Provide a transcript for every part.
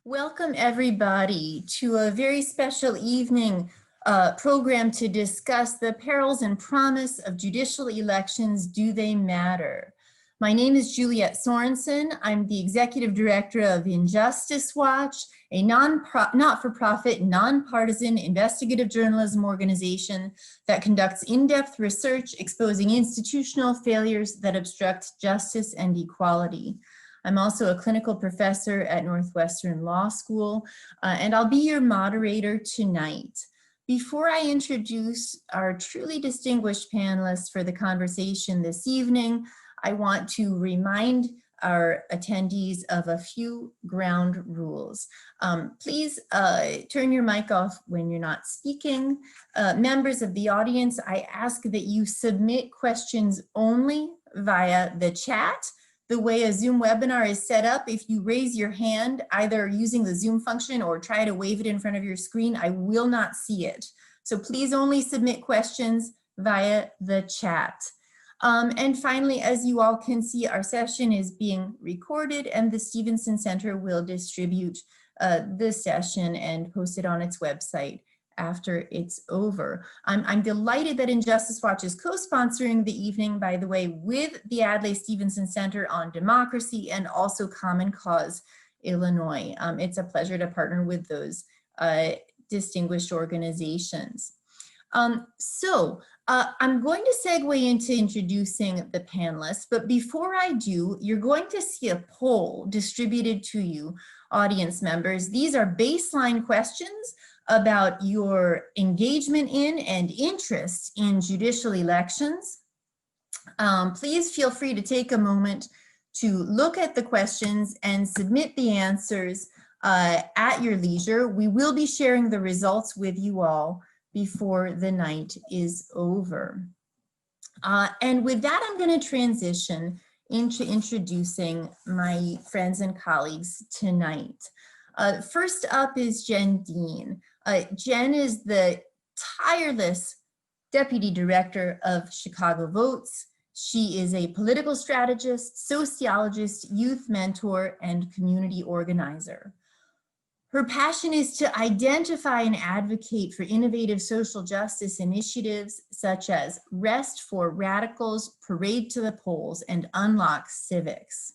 Welcome everybody to a very special evening program to discuss the perils and promise of judicial elections. Do they matter? My name is Juliet Sorensen. I'm the executive director of Injustice Watch, a not-for-profit, nonpartisan investigative journalism organization that conducts in-depth research exposing institutional failures that obstruct justice and equality. I'm also a clinical professor at Northwestern Law School, and I'll be your moderator tonight. Before I introduce our truly distinguished panelists for the conversation this evening, I want to remind our attendees of a few ground rules. Please turn your mic off when you're not speaking. Members of the audience, I ask that you submit questions only via the chat. The way a Zoom webinar is set up, if you raise your hand, either using the Zoom function or try to wave it in front of your screen, I will not see it. So please only submit questions via the chat. And finally, as you all can see, our session is being recorded and the Stevenson Center will distribute this session and post it on its website after it's over. I'm delighted that Injustice Watch is co-sponsoring the evening, by the way, with the Adlai Stevenson Center on Democracy and also Common Cause Illinois. It's a pleasure to partner with those distinguished organizations. I'm going to segue into introducing the panelists, but before I do, you're going to see a poll distributed to you, audience members. These are baseline questions about your engagement in and interest in judicial elections. Please feel free to take a moment to look at the questions and submit the answers at your leisure. We will be sharing the results with you all before the night is over. And with that, I'm going to transition into introducing my friends and colleagues tonight. First up is Jen Dean. Jen is the tireless deputy director of Chicago Votes. She is a political strategist, sociologist, youth mentor, and community organizer. Her passion is to identify and advocate for innovative social justice initiatives such as Rest for Radicals, Parade to the Polls, and Unlock Civics.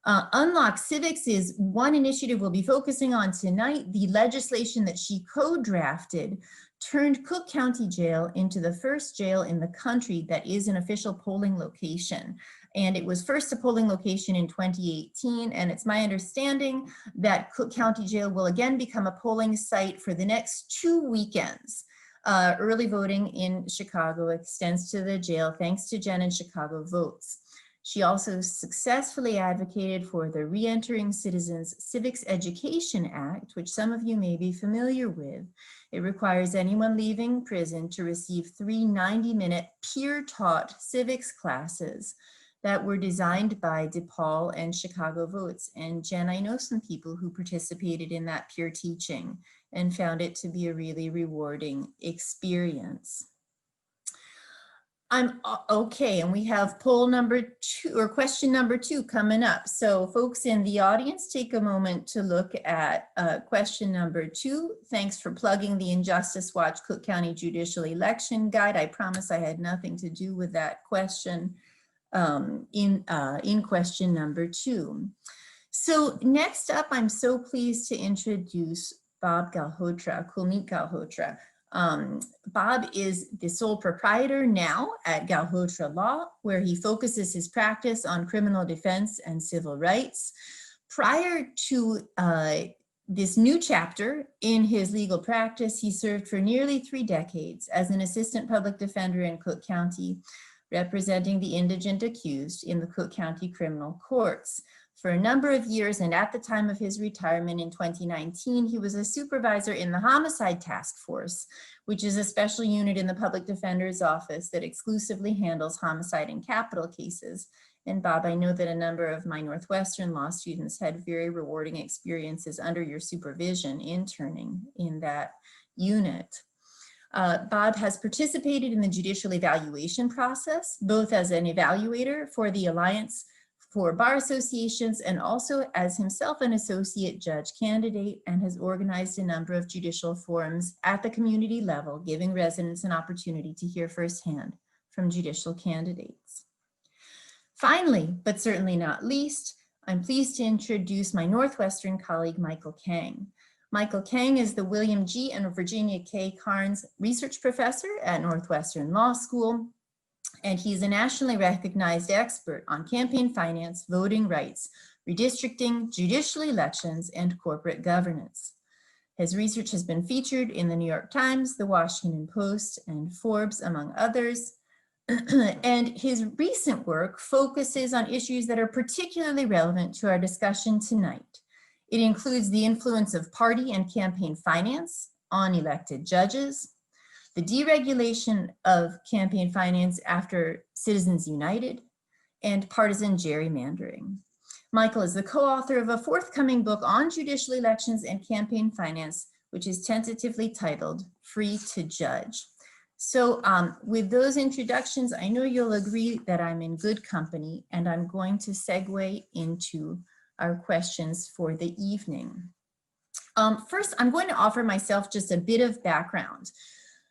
Unlock Civics is one initiative we'll be focusing on tonight. The legislation that she co-drafted turned Cook County Jail into the first jail in the country that is an official polling location. And it was first a polling location in 2018. And it's my understanding that Cook County Jail will again become a polling site for the next 2 weekends. Early voting in Chicago extends to the jail thanks to Jen and Chicago Votes. She also successfully advocated for the Reentering Citizens Civics Education Act, which some of you may be familiar with. It requires anyone leaving prison to receive 3 90-minute peer-taught civics classes that were designed by DePaul and Chicago Votes. And Jen, I know some people who participated in that peer teaching and found it to be a really rewarding experience. Okay, and we have poll number 2 or question number 2 coming up. So folks in the audience, take a moment to look at question number 2. Thanks for plugging the Injustice Watch Cook County Judicial Election Guide. I promise I had nothing to do with that question in question number 2. So next up, I'm so pleased to introduce Bob Galhotra, Kulmeet Galhotra. Bob is the sole proprietor now at Galhotra Law, where he focuses his practice on criminal defense and civil rights. Prior to this new chapter in his legal practice, he served for nearly 3 decades as an assistant public defender in Cook County, representing the indigent accused in the Cook County criminal courts. For a number of years, and at the time of his retirement in 2019, he was a supervisor in the Homicide Task Force, which is a special unit in the Public Defender's Office that exclusively handles homicide and capital cases. And Bob, I know that a number of my Northwestern law students had very rewarding experiences under your supervision interning in that unit. Bob has participated in the judicial evaluation process, both as an evaluator for the Alliance for bar associations and also as himself an associate judge candidate, and has organized a number of judicial forums at the community level, giving residents an opportunity to hear firsthand from judicial candidates. Finally, but certainly not least, I'm pleased to introduce my Northwestern colleague, Michael Kang. Michael Kang is the William G. and Virginia K. Karnes Research Professor at Northwestern Law School, and he's a nationally recognized expert on campaign finance, voting rights, redistricting, judicial elections, and corporate governance. His research has been featured in the New York Times, the Washington Post, and Forbes, among others. And his recent work focuses on issues that are particularly relevant to our discussion tonight. It includes the influence of party and campaign finance on elected judges, the deregulation of campaign finance after Citizens United, and partisan gerrymandering. Michael is the co-author of a forthcoming book on judicial elections and campaign finance, which is tentatively titled Free to Judge. So with those introductions, I know you'll agree that I'm in good company, and I'm going to segue into our questions for the evening. First, I'm going to offer myself just a bit of background.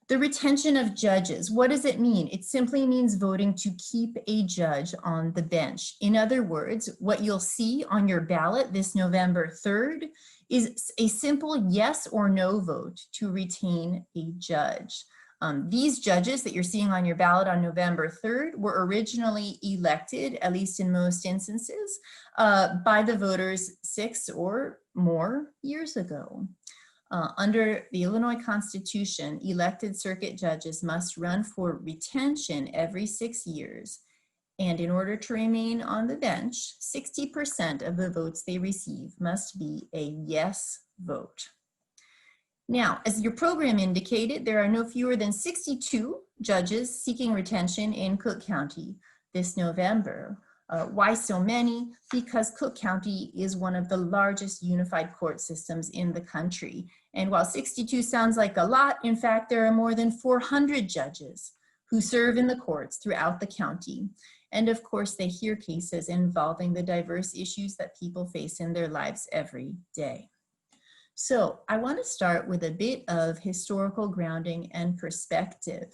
The retention of judges, what does it mean? It simply means voting to keep a judge on the bench. In other words, what you'll see on your ballot this November 3rd is a simple yes or no vote to retain a judge. These judges that you're seeing on your ballot on November 3rd were originally elected, at least in most instances, by the voters 6 or more years ago. Under the Illinois Constitution, elected circuit judges must run for retention every 6 years. And in order to remain on the bench, 60% of the votes they receive must be a yes vote. Now, as your program indicated, there are no fewer than 62 judges seeking retention in Cook County this November. Why so many? Because Cook County is one of the largest unified court systems in the country. And while 62 sounds like a lot, in fact, there are more than 400 judges who serve in the courts throughout the county. And of course, they hear cases involving the diverse issues that people face in their lives every day. So I want to start with a bit of historical grounding and perspective.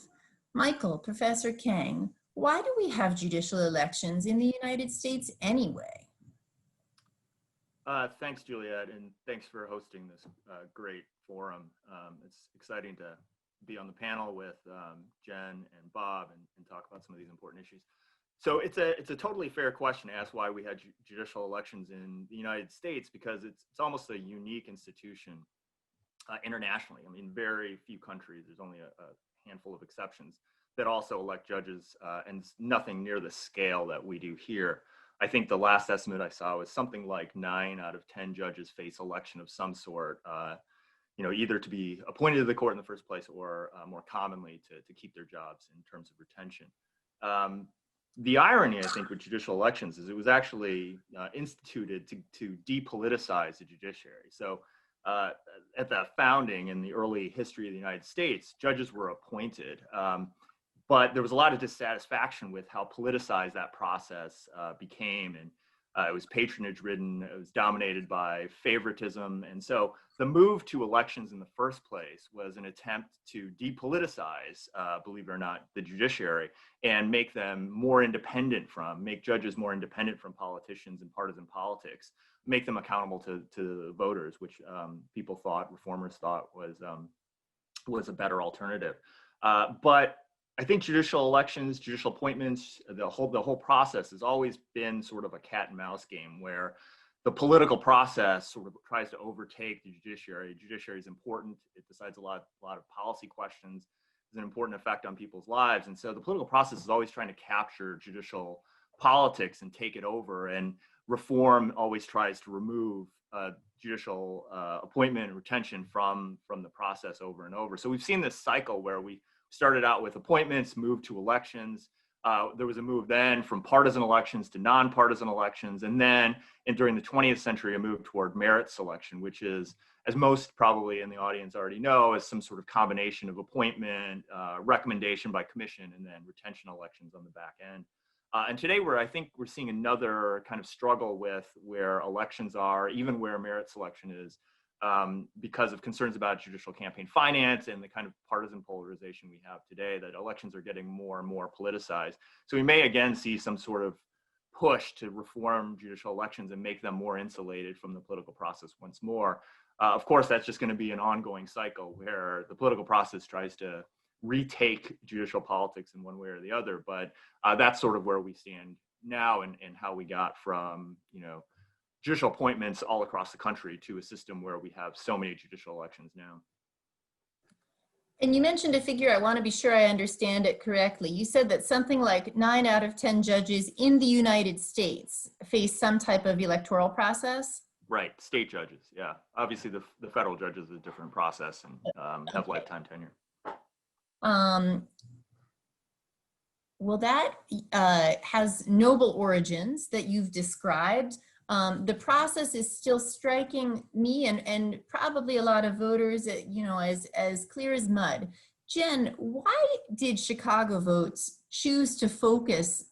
Michael, Professor Kang, why do we have judicial elections in the United States anyway? Thanks, Juliet, and thanks for hosting this great forum. It's exciting to be on the panel with Jen and Bob and talk about some of these important issues. So it's a totally fair question to ask why we had judicial elections in the United States, because it's almost a unique institution internationally. I mean, very few countries, there's only a handful of exceptions, that also elect judges, and nothing near the scale that we do here. I think the last estimate I saw was something like 9 out of 10 judges face election of some sort, either to be appointed to the court in the first place or more commonly to keep their jobs in terms of retention. The irony, I think, with judicial elections is it was actually instituted to depoliticize the judiciary. So at the founding in the early history of the United States, judges were appointed. But there was a lot of dissatisfaction with how politicized that process became. And it was patronage ridden, it was dominated by favoritism. And so the move to elections in the first place was an attempt to depoliticize, believe it or not, the judiciary and make them more independent make judges more independent from politicians and partisan politics, make them accountable to the voters, which reformers thought was a better alternative. But I think judicial elections, judicial appointments, the whole process has always been sort of a cat and mouse game where the political process sort of tries to overtake the judiciary. Judiciary is important. It decides a lot of policy questions. There's an important effect on people's lives. And so the political process is always trying to capture judicial politics and take it over. And reform always tries to remove judicial appointment and retention from the process over and over. So we've seen this cycle where we started out with appointments, moved to elections. There was a move then from partisan elections to nonpartisan elections. And then during the 20th century, a move toward merit selection, which is, as most probably in the audience already know, is some sort of combination of appointment, recommendation by commission, and then retention elections on the back end. And today I think we're seeing another kind of struggle with where elections are, even where merit selection is, because of concerns about judicial campaign finance and the kind of partisan polarization we have today, that elections are getting more and more politicized. So we may again see some sort of push to reform judicial elections and make them more insulated from the political process once more. Of course, that's just going to be an ongoing cycle where the political process tries to retake judicial politics in one way or the other. But that's sort of where we stand now, and how we got from, judicial appointments all across the country to a system where we have so many judicial elections now. And you mentioned a figure, I want to be sure I understand it correctly. You said that something like 9 out of 10 judges in the United States face some type of electoral process? Right, state judges, yeah. Obviously the federal judges is a different process and have lifetime tenure. Well, that has noble origins that you've described. The process is still striking me and probably a lot of voters, as clear as mud. Jen, why did Chicago votes choose to focus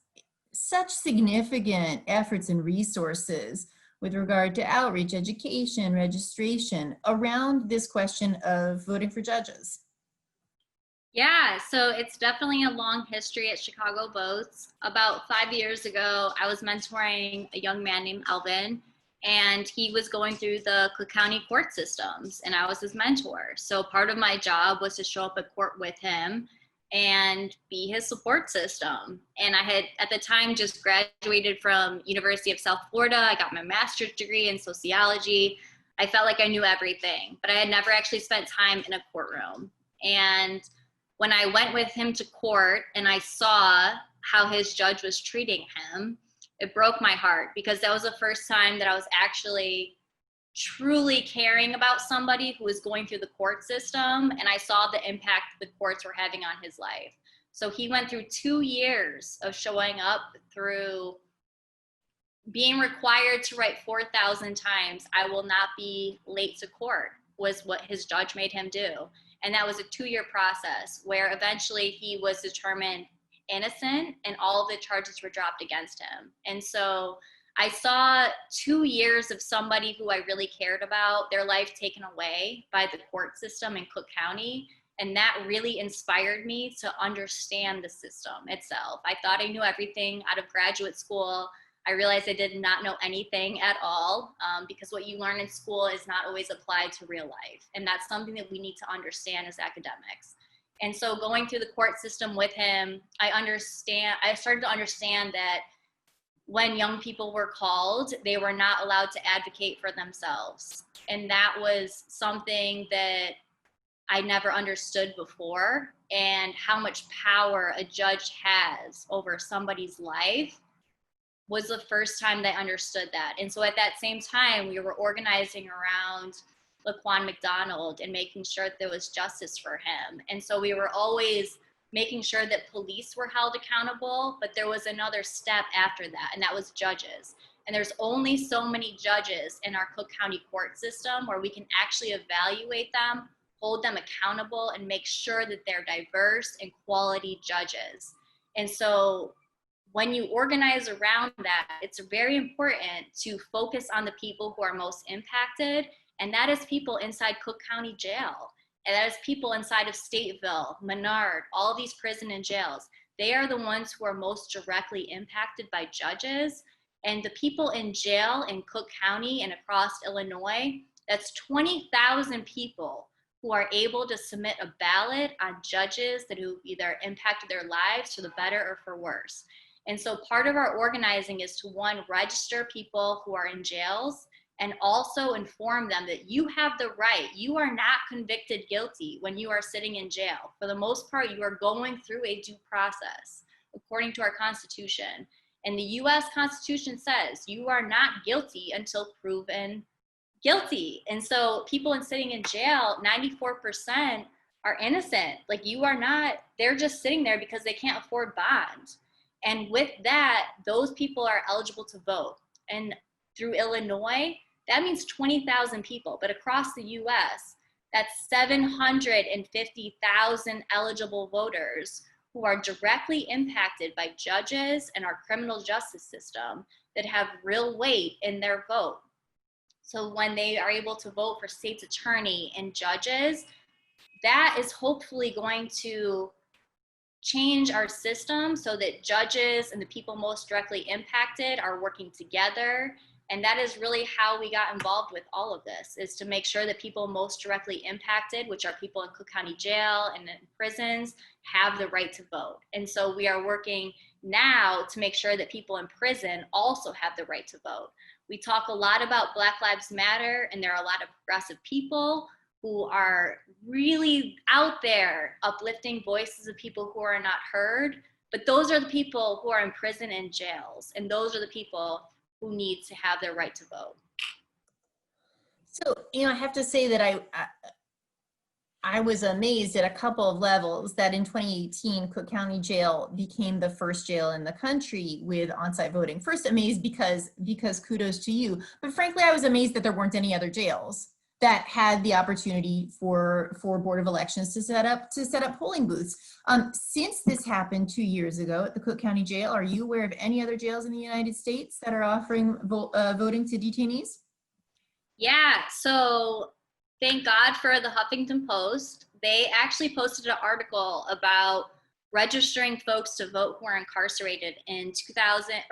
such significant efforts and resources with regard to outreach, education, registration around this question of voting for judges? Yeah, so it's definitely a long history at Chicago Votes. About 5 years ago, I was mentoring a young man named Alvin, and he was going through the Cook County court systems, and I was his mentor. So part of my job was to show up at court with him and be his support system. And I had, at the time, just graduated from University of South Florida. I got my master's degree in sociology. I felt like I knew everything, but I had never actually spent time in a courtroom. And when I went with him to court and I saw how his judge was treating him, it broke my heart, because that was the first time that I was actually truly caring about somebody who was going through the court system, and I saw the impact the courts were having on his life. So he went through 2 years of showing up, through being required to write 4,000 times, "I will not be late to court," was what his judge made him do. And that was a 2-year process where eventually he was determined innocent and all of the charges were dropped against him. And so I saw 2 years of somebody who I really cared about, their life taken away by the court system in Cook County. And that really inspired me to understand the system itself. I thought I knew everything out of graduate school. I realized I did not know anything at all, because what you learn in school is not always applied to real life. And that's something that we need to understand as academics. And so going through the court system with him, I started to understand that when young people were called, they were not allowed to advocate for themselves. And that was something that I never understood before, and how much power a judge has over somebody's life was the first time that I understood that. And so at that same time, we were organizing around Laquan McDonald and making sure that there was justice for him. And so we were always making sure that police were held accountable, but there was another step after that, and that was judges. And there's only so many judges in our Cook County court system where we can actually evaluate them, hold them accountable, and make sure that they're diverse and quality judges. And so when you organize around that, it's very important to focus on the people who are most impacted, and that is people inside Cook County Jail, and that is people inside of Stateville, Menard, all these prison and jails. They are the ones who are most directly impacted by judges, and the people in jail in Cook County and across Illinois, that's 20,000 people who are able to submit a ballot on judges that who either impacted their lives for the better or for worse. And so part of our organizing is to, one, register people who are in jails, and also inform them that you have the right. You are not convicted guilty when you are sitting in jail. For the most part, you are going through a due process according to our Constitution. And the US Constitution says you are not guilty until proven guilty. And so people sitting in jail, 94% are innocent. Like, you are not, they're just sitting there because they can't afford bond. And with that, those people are eligible to vote. And through Illinois, that means 20,000 people. But across the US, that's 750,000 eligible voters who are directly impacted by judges and our criminal justice system that have real weight in their vote. So when they are able to vote for state's attorney and judges, that is hopefully going to change our system so that judges and the people most directly impacted are working together. And that is really how we got involved with all of this, is to make sure that people most directly impacted, which are people in Cook County Jail and in prisons, have the right to vote. And so we are working now to make sure that people in prison also have the right to vote. We talk a lot about Black Lives Matter, and there are a lot of progressive people who are really out there uplifting voices of people who are not heard. But those are the people who are in prison and jails, and those are the people who need to have their right to vote. So, I have to say that I was amazed at a couple of levels that in 2018, Cook County Jail became the first jail in the country with on-site voting. First, amazed because kudos to you, but frankly, I was amazed that there weren't any other jails that had the opportunity for Board of Elections to set up polling booths. Since this happened 2 years ago at the Cook County Jail, are you aware of any other jails in the United States that are offering voting to detainees? Yeah, so thank God for the Huffington Post. They actually posted an article about registering folks to vote who are incarcerated in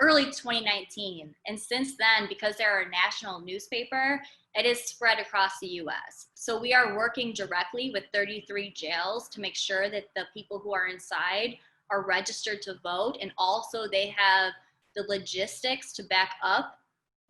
early 2019. And since then, because they're a national newspaper, it is spread across the US. So we are working directly with 33 jails to make sure that the people who are inside are registered to vote, and also they have the logistics to back up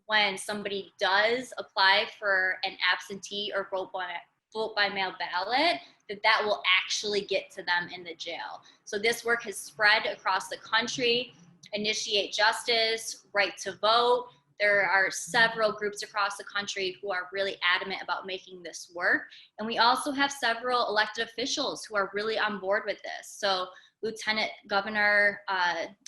when somebody does apply for an absentee or vote by mail ballot, that will actually get to them in the jail. So this work has spread across the country. Initiate Justice, Right to Vote. There are several groups across the country who are really adamant about making this work. And we also have several elected officials who are really on board with this. So Lieutenant Governor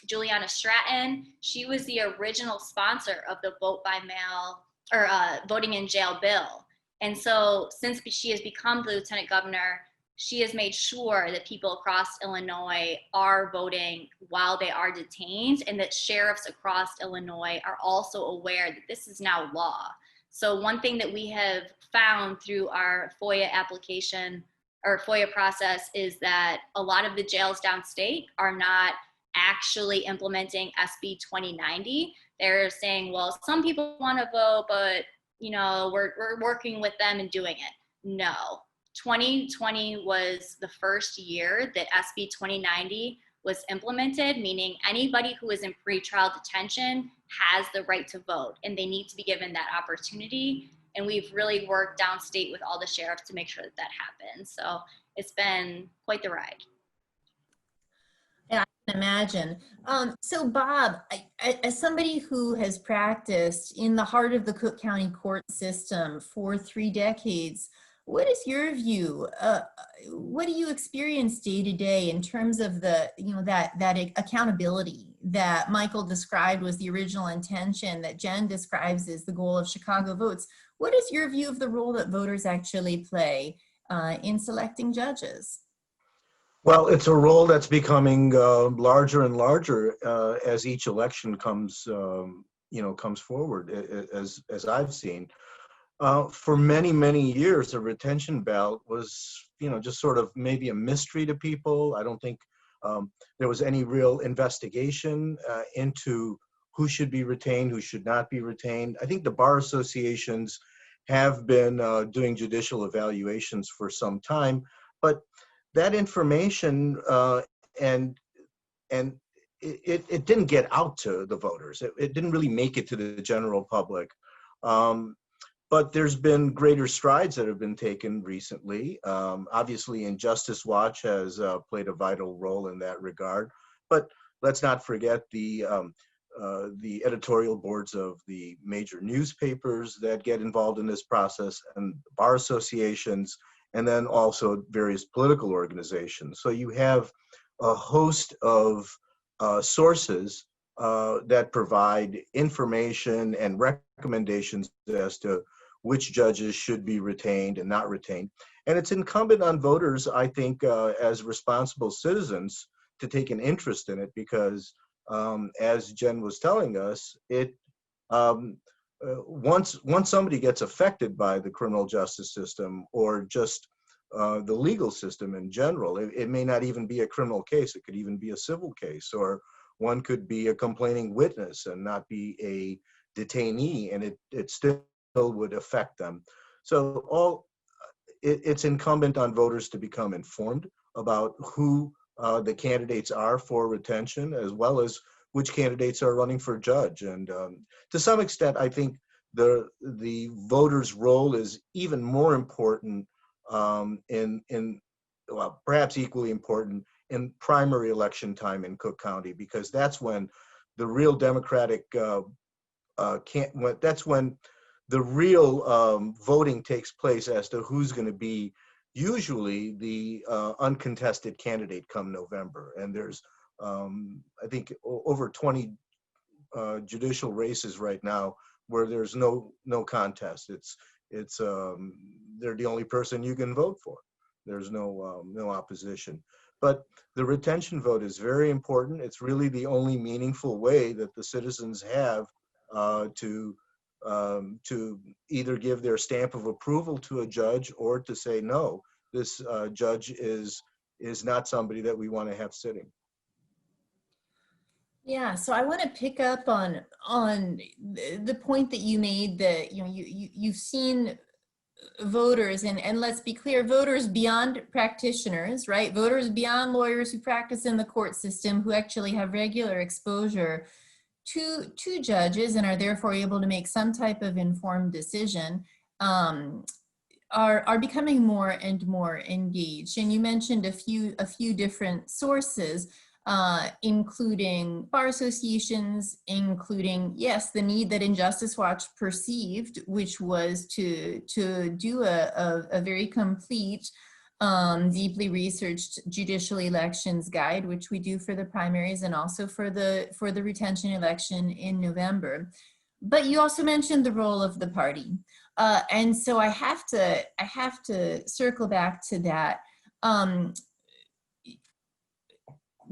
Juliet Stratton, she was the original sponsor of the vote by mail or voting in jail bill. And so since she has become the Lieutenant Governor, she has made sure that people across Illinois are voting while they are detained, and that sheriffs across Illinois are also aware that this is now law. So one thing that we have found through our FOIA application or FOIA process is that a lot of the jails downstate are not actually implementing SB 2090. They're saying, well, some people want to vote, but we're working with them and doing it. No. 2020 was the first year that SB 2090 was implemented, meaning anybody who is in pretrial detention has the right to vote, and they need to be given that opportunity. And we've really worked downstate with all the sheriffs to make sure that that happens. So it's been quite the ride. Yeah, I can imagine. So Bob, as somebody who has practiced in the heart of the Cook County court system for 3 decades, what is your view? What do you experience day to day in terms of the, that accountability that Michael described was the original intention, that Jen describes as the goal of Chicago Votes? What is your view of the role that voters actually play in selecting judges? Well, it's a role that's becoming larger and larger as each election comes, comes forward, as I've seen. For many, many years, the retention ballot was, just sort of maybe a mystery to people. I don't think there was any real investigation into who should be retained, who should not be retained. I think the bar associations have been doing judicial evaluations for some time, but that information and it didn't get out to the voters. It didn't really make it to the general public. But there's been greater strides that have been taken recently. Obviously, Injustice Watch has played a vital role in that regard. But let's not forget the editorial boards of the major newspapers that get involved in this process, and bar associations, and then also various political organizations. So you have a host of sources that provide information and recommendations as to which judges should be retained and not retained. And it's incumbent on voters, I think, as responsible citizens, to take an interest in it because, as Jen was telling us, once somebody gets affected by the criminal justice system or just the legal system in general, it may not even be a criminal case. It could even be a civil case, or one could be a complaining witness and not be a detainee, and it still would affect them. So it's incumbent on voters to become informed about who the candidates are for retention, as well as which candidates are running for judge. And to some extent, I think the voters' role is even more important well, perhaps equally important in primary election time in Cook County, because that's when the real Democratic that's when the real voting takes place as to who's going to be usually the uncontested candidate come November. And there's, I think, over 20 judicial races right now where there's no contest. They're the only person you can vote for. There's no opposition. But the retention vote is very important. It's really the only meaningful way that the citizens have to either give their stamp of approval to a judge or to say, no, this judge is not somebody that we want to have sitting. Yeah, so I want to pick up on the point that you made that you've seen voters, and let's be clear, voters beyond practitioners, right? Voters beyond lawyers who practice in the court system, who actually have regular exposure to judges and are therefore able to make some type of informed decision, are becoming more and more engaged. And you mentioned a few different sources, including bar associations, including, yes, the need that Injustice Watch perceived, which was to do a very complete, deeply researched judicial elections guide, which we do for the primaries and also for the retention election in November. But you also mentioned the role of the party. And so I have to circle back to that,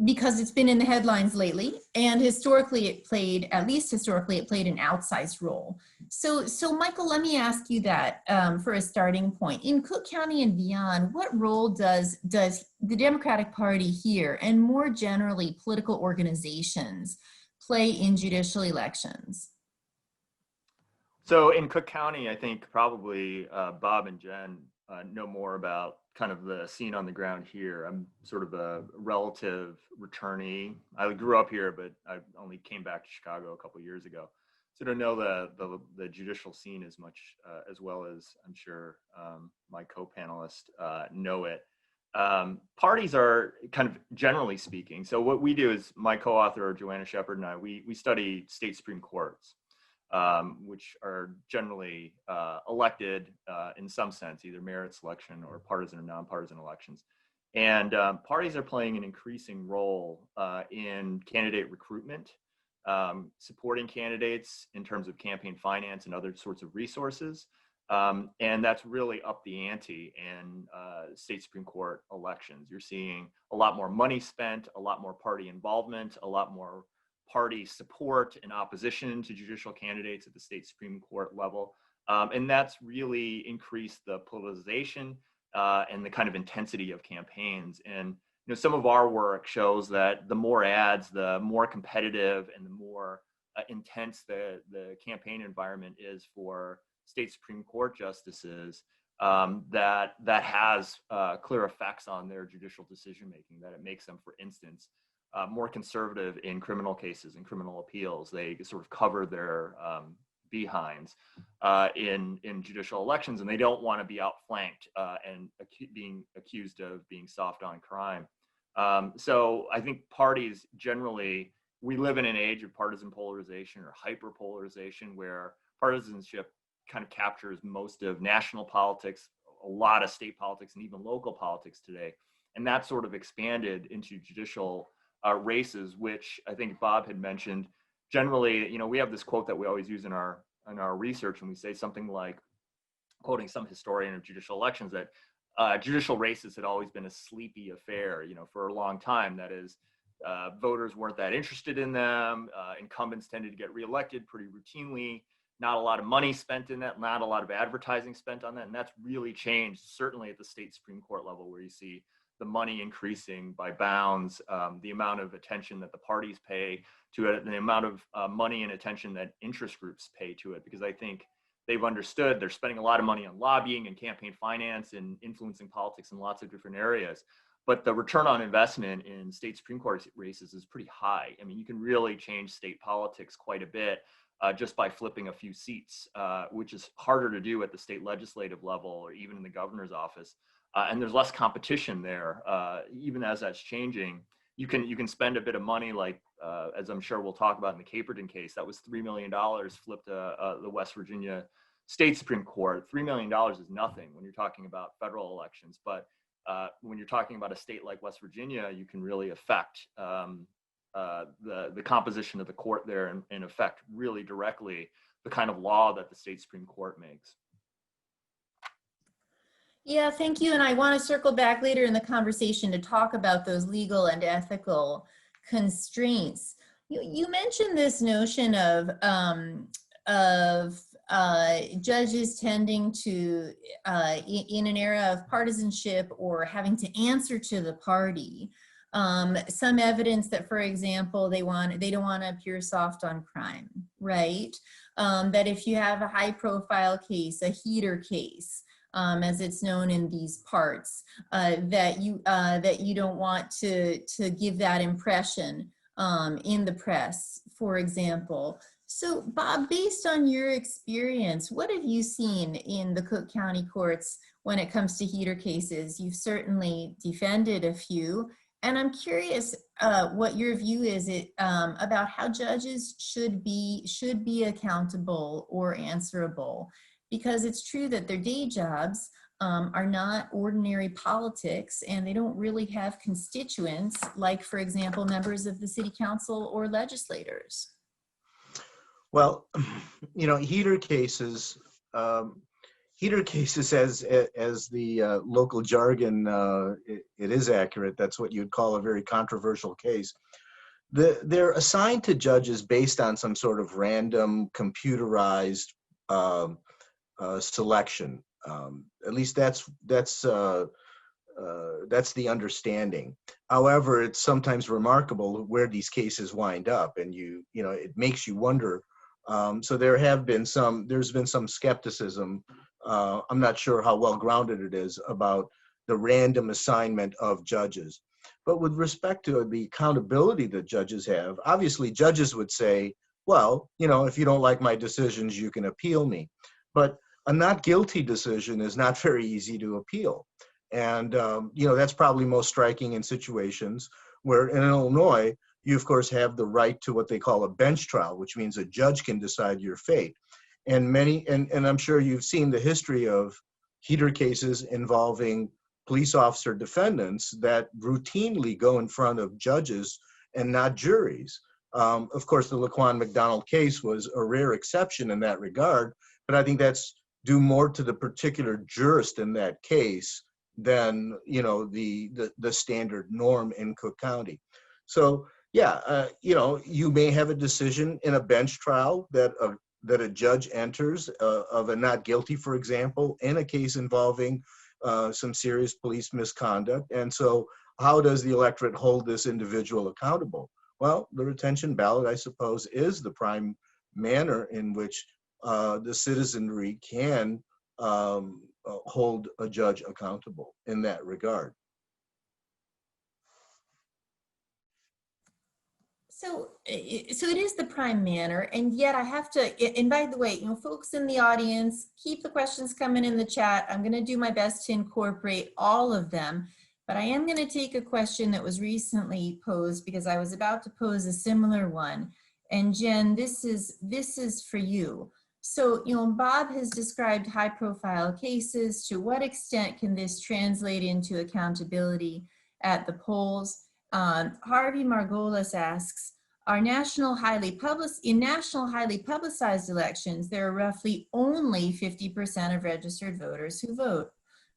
because it's been in the headlines lately, and historically it played an outsized role. So Michael, let me ask you that for a starting point. In Cook County and beyond, what role does the Democratic Party here, and more generally political organizations, play in judicial elections? So in Cook County, I think probably Bob and Jen know more about kind of the scene on the ground here. I'm sort of a relative returnee. I grew up here, but I only came back to Chicago a couple of years ago. So I don't know the judicial scene as much as well as I'm sure my co-panelists know it. Parties are kind of generally speaking. So what we do is my co-author, Joanna Shepard, and I, we study state Supreme Courts, which are generally elected in some sense, either merit selection or partisan or nonpartisan elections. And parties are playing an increasing role in candidate recruitment, supporting candidates in terms of campaign finance and other sorts of resources. And that's really up the ante in state Supreme Court elections. You're seeing a lot more money spent, a lot more party involvement, a lot more party support and opposition to judicial candidates at the state Supreme Court level. And that's really increased the politicization and the kind of intensity of campaigns. And some of our work shows that the more ads, the more competitive and the more intense the campaign environment is for state Supreme Court justices, that has clear effects on their judicial decision making, that it makes them, for instance, more conservative in criminal cases and criminal appeals. They sort of cover their behinds in judicial elections, and they don't want to be outflanked and being accused of being soft on crime. So I think parties generally, we live in an age of partisan polarization or hyperpolarization, where partisanship kind of captures most of national politics, a lot of state politics, and even local politics today. And that sort of expanded into judicial races, which I think Bob had mentioned. Generally, we have this quote that we always use in our research, and we say something like, quoting some historian of judicial elections, that judicial races had always been a sleepy affair, you know, for a long time. That is, voters weren't that interested in them. Incumbents tended to get reelected pretty routinely. Not a lot of money spent in that, not a lot of advertising spent on that. And that's really changed, certainly at the state Supreme Court level, where you see the money increasing by bounds, the amount of attention that the parties pay to it, and the amount of money and attention that interest groups pay to it, because I think they've understood they're spending a lot of money on lobbying and campaign finance and influencing politics in lots of different areas. But the return on investment in state Supreme Court races is pretty high. I mean, you can really change state politics quite a bit just by flipping a few seats, which is harder to do at the state legislative level or even in the governor's office. And there's less competition there, even as that's changing. You can spend a bit of money, like as I'm sure we'll talk about in the Caperton case. That was $3 million flipped the West Virginia State Supreme Court. $3 million is nothing when you're talking about federal elections, but when you're talking about a state like West Virginia, you can really affect the composition of the court there and affect really directly the kind of law that the state Supreme Court makes. Yeah, thank you. And I want to circle back later in the conversation to talk about those legal and ethical constraints. You mentioned this notion of judges tending to, in an era of partisanship or having to answer to the party, some evidence that, for example, they don't want to appear soft on crime, right? That if you have a high-profile case, a heater case, as it's known in these parts, that you don't want to give that impression in the press, for example. So, Bob, based on your experience, what have you seen in the Cook County courts when it comes to heater cases? You've certainly defended a few, and I'm curious what your view is about how judges should be accountable or answerable. Because it's true that their day jobs are not ordinary politics, and they don't really have constituents like, for example, members of the city council or legislators. Well, you know, heater cases, as the local jargon, it is accurate. That's what you'd call a very controversial case. They're assigned to judges based on some sort of random computerized selection. At least that's the understanding. However, it's sometimes remarkable where these cases wind up, and you know it makes you wonder. So there's been some skepticism. I'm not sure how well grounded it is about the random assignment of judges. But with respect to the accountability that judges have, obviously judges would say, well, you know, if you don't like my decisions, you can appeal me. But a not guilty decision is not very easy to appeal. And, you know, that's probably most striking in situations where in Illinois, you of course have the right to what they call a bench trial, which means a judge can decide your fate. And and I'm sure you've seen the history of heater cases involving police officer defendants that routinely go in front of judges and not juries. Of course, the Laquan McDonald case was a rare exception in that regard, but I think that's due more to the particular jurist in that case than, you know, the standard norm in Cook County. So yeah, you know, you may have a decision in a bench trial that a judge enters of a not guilty, for example, in a case involving some serious police misconduct. And so how does the electorate hold this individual accountable? Well, the retention ballot, I suppose, is the prime manner in which the citizenry can hold a judge accountable in that regard. So it is the prime manner, and yet I have to, and by the way, you know, folks in the audience, keep the questions coming in the chat. I'm going to do my best to incorporate all of them, but I am going to take a question that was recently posed because I was about to pose a similar one. And Jen, this is for you. So, you know, Bob has described high-profile cases. To what extent can this translate into accountability at the polls? Harvey Margolis asks, in national highly publicized elections, there are roughly only 50% of registered voters who vote.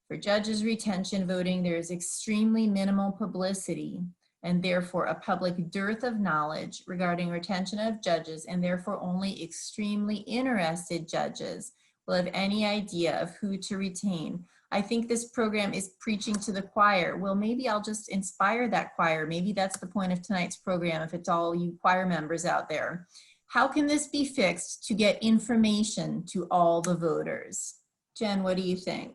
For judges' retention voting, there is extremely minimal publicity and therefore a public dearth of knowledge regarding retention of judges, and therefore only extremely interested judges will have any idea of who to retain. I think this program is preaching to the choir. Well, maybe I'll just inspire that choir. Maybe that's the point of tonight's program, if it's all you choir members out there. How can this be fixed to get information to all the voters? Jen, what do you think?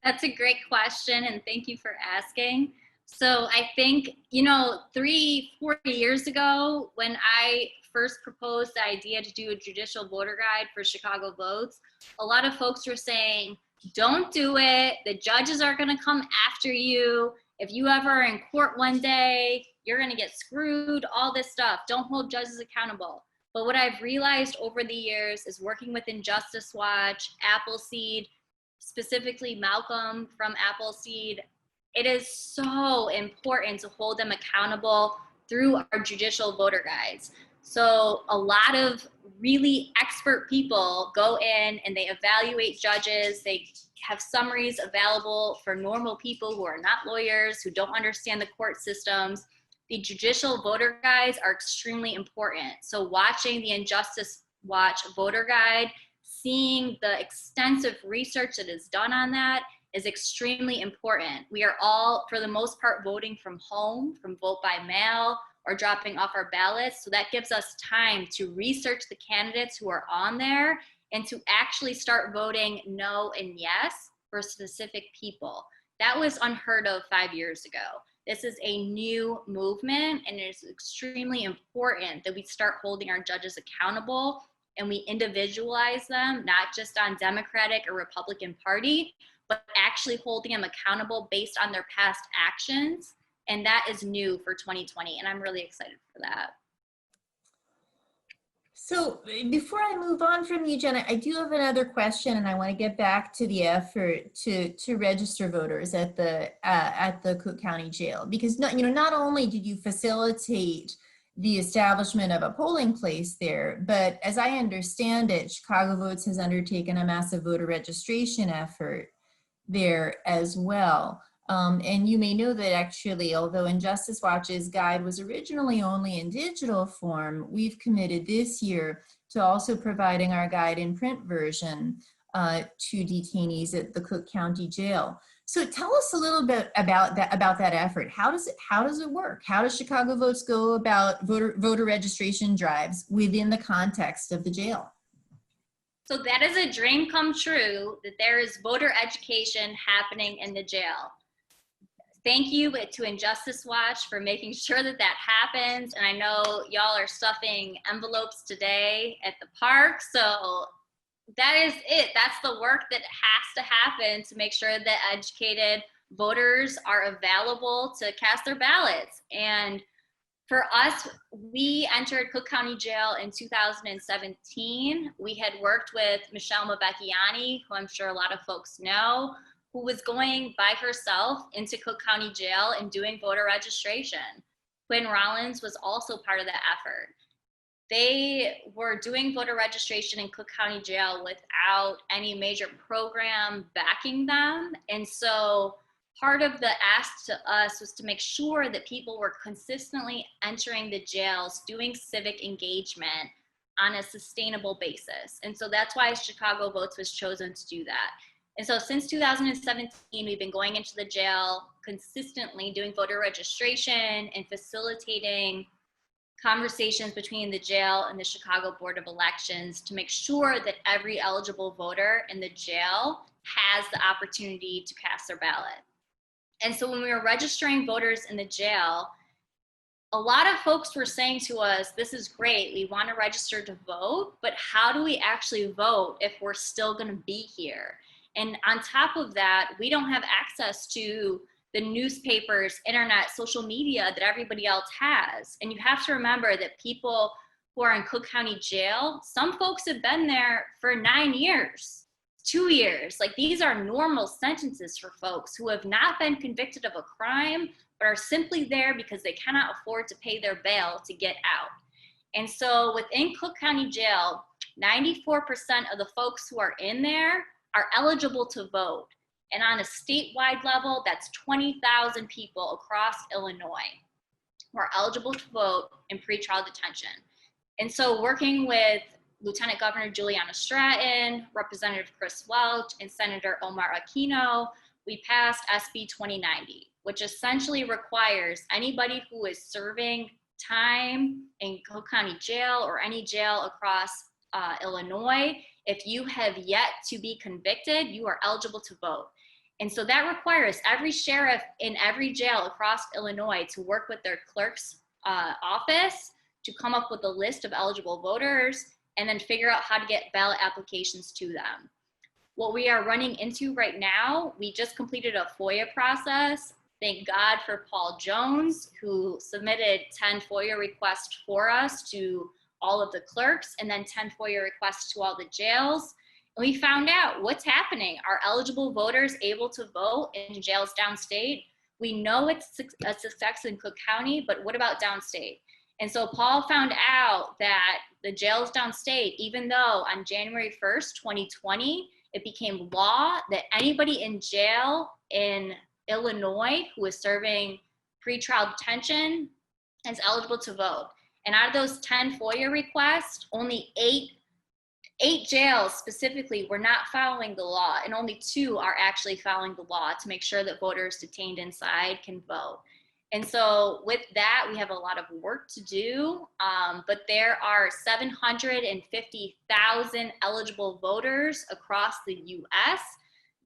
That's a great question, and thank you for asking. So I think, you know, 3-4 years ago, when I first proposed the idea to do a judicial voter guide for Chicago votes, a lot of folks were saying, don't do it. The judges are going to come after you. If you ever are in court one day, you're going to get screwed, all this stuff. Don't hold judges accountable. But what I've realized over the years is working with Injustice Watch, Appleseed, specifically Malcolm from Appleseed, it is so important to hold them accountable through our judicial voter guides. So a lot of really expert people go in and they evaluate judges. They have summaries available for normal people who are not lawyers, who don't understand the court systems. The judicial voter guides are extremely important. So watching the Injustice Watch voter guide, seeing the extensive research that is done on that is extremely important. We are all, for the most part, voting from home, from vote by mail, or dropping off our ballots. So that gives us time to research the candidates who are on there and to actually start voting no and yes for specific people. That was unheard of 5 years ago. This is a new movement, and it is extremely important that we start holding our judges accountable and we individualize them, not just on Democratic or Republican Party, but actually holding them accountable based on their past actions. And that is new for 2020, and I'm really excited for that. So before I move on from you, Jenna, I do have another question, and I want to get back to the effort to register voters at the Cook County Jail, because not only did you facilitate the establishment of a polling place there, but as I understand it, Chicago Votes has undertaken a massive voter registration effort there as well. And you may know that actually, although Injustice Watch's guide was originally only in digital form, we've committed this year to also providing our guide in print version to detainees at the Cook County Jail. So tell us a little bit about that effort. How does it work? How does Chicago Votes go about voter registration drives within the context of the jail? So that is a dream come true, that there is voter education happening in the jail. Thank you to Injustice Watch for making sure that that happens. And I know y'all are stuffing envelopes today at the park. So that is it. That's the work that has to happen to make sure that educated voters are available to cast their ballots. And for us, we entered Cook County Jail in 2017. We had worked with Michelle Mabecchiani, who I'm sure a lot of folks know, who was going by herself into Cook County Jail and doing voter registration. Quinn Rollins was also part of that effort. They were doing voter registration in Cook County Jail without any major program backing them. And so part of the ask to us was to make sure that people were consistently entering the jails, doing civic engagement on a sustainable basis. And so that's why Chicago Votes was chosen to do that. And so since 2017, we've been going into the jail consistently doing voter registration and facilitating conversations between the jail and the Chicago Board of Elections to make sure that every eligible voter in the jail has the opportunity to cast their ballot. And so when we were registering voters in the jail, a lot of folks were saying to us, this is great, we want to register to vote, but how do we actually vote if we're still going to be here? And on top of that, we don't have access to the newspapers, internet, social media that everybody else has. And you have to remember that people who are in Cook County Jail, some folks have been there for 9 years, 2 years. Like, these are normal sentences for folks who have not been convicted of a crime, but are simply there because they cannot afford to pay their bail to get out. And so within Cook County Jail, 94% of the folks who are in there are eligible to vote. And on a statewide level, that's 20,000 people across Illinois who are eligible to vote in pretrial detention. And so working with Lieutenant Governor Juliana Stratton, Representative Chris Welch, and Senator Omar Aquino, we passed SB 2090, which essentially requires anybody who is serving time in Cook County Jail or any jail across Illinois, if you have yet to be convicted, you are eligible to vote. And so that requires every sheriff in every jail across Illinois to work with their clerk's office to come up with a list of eligible voters and then figure out how to get ballot applications to them. What we are running into right now, we just completed a FOIA process. Thank God for Paul Jones, who submitted 10 FOIA requests for us to all of the clerks and then 10 FOIA requests to all the jails. And we found out what's happening. Are eligible voters able to vote in jails downstate? We know it's a success in Cook County, but what about downstate? And so Paul found out that the jails downstate, even though on January 1st, 2020, it became law that anybody in jail in Illinois who is serving pretrial detention is eligible to vote. And out of those 10 FOIA requests, only eight jails specifically were not following the law, and only 2 are actually following the law to make sure that voters detained inside can vote. And so with that, we have a lot of work to do, but there are 750,000 eligible voters across the US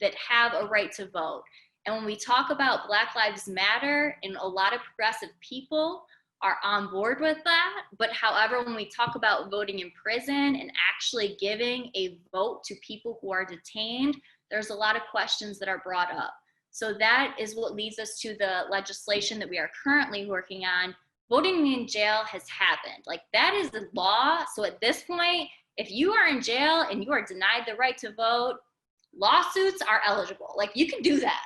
that have a right to vote. And when we talk about Black Lives Matter, and a lot of progressive people are on board with that, but however, when we talk about voting in prison and actually giving a vote to people who are detained, there's a lot of questions that are brought up. So that is what leads us to the legislation that we are currently working on. Voting in jail has happened. Like, that is the law. So at this point, if you are in jail and you are denied the right to vote, lawsuits are eligible. Like, you can do that.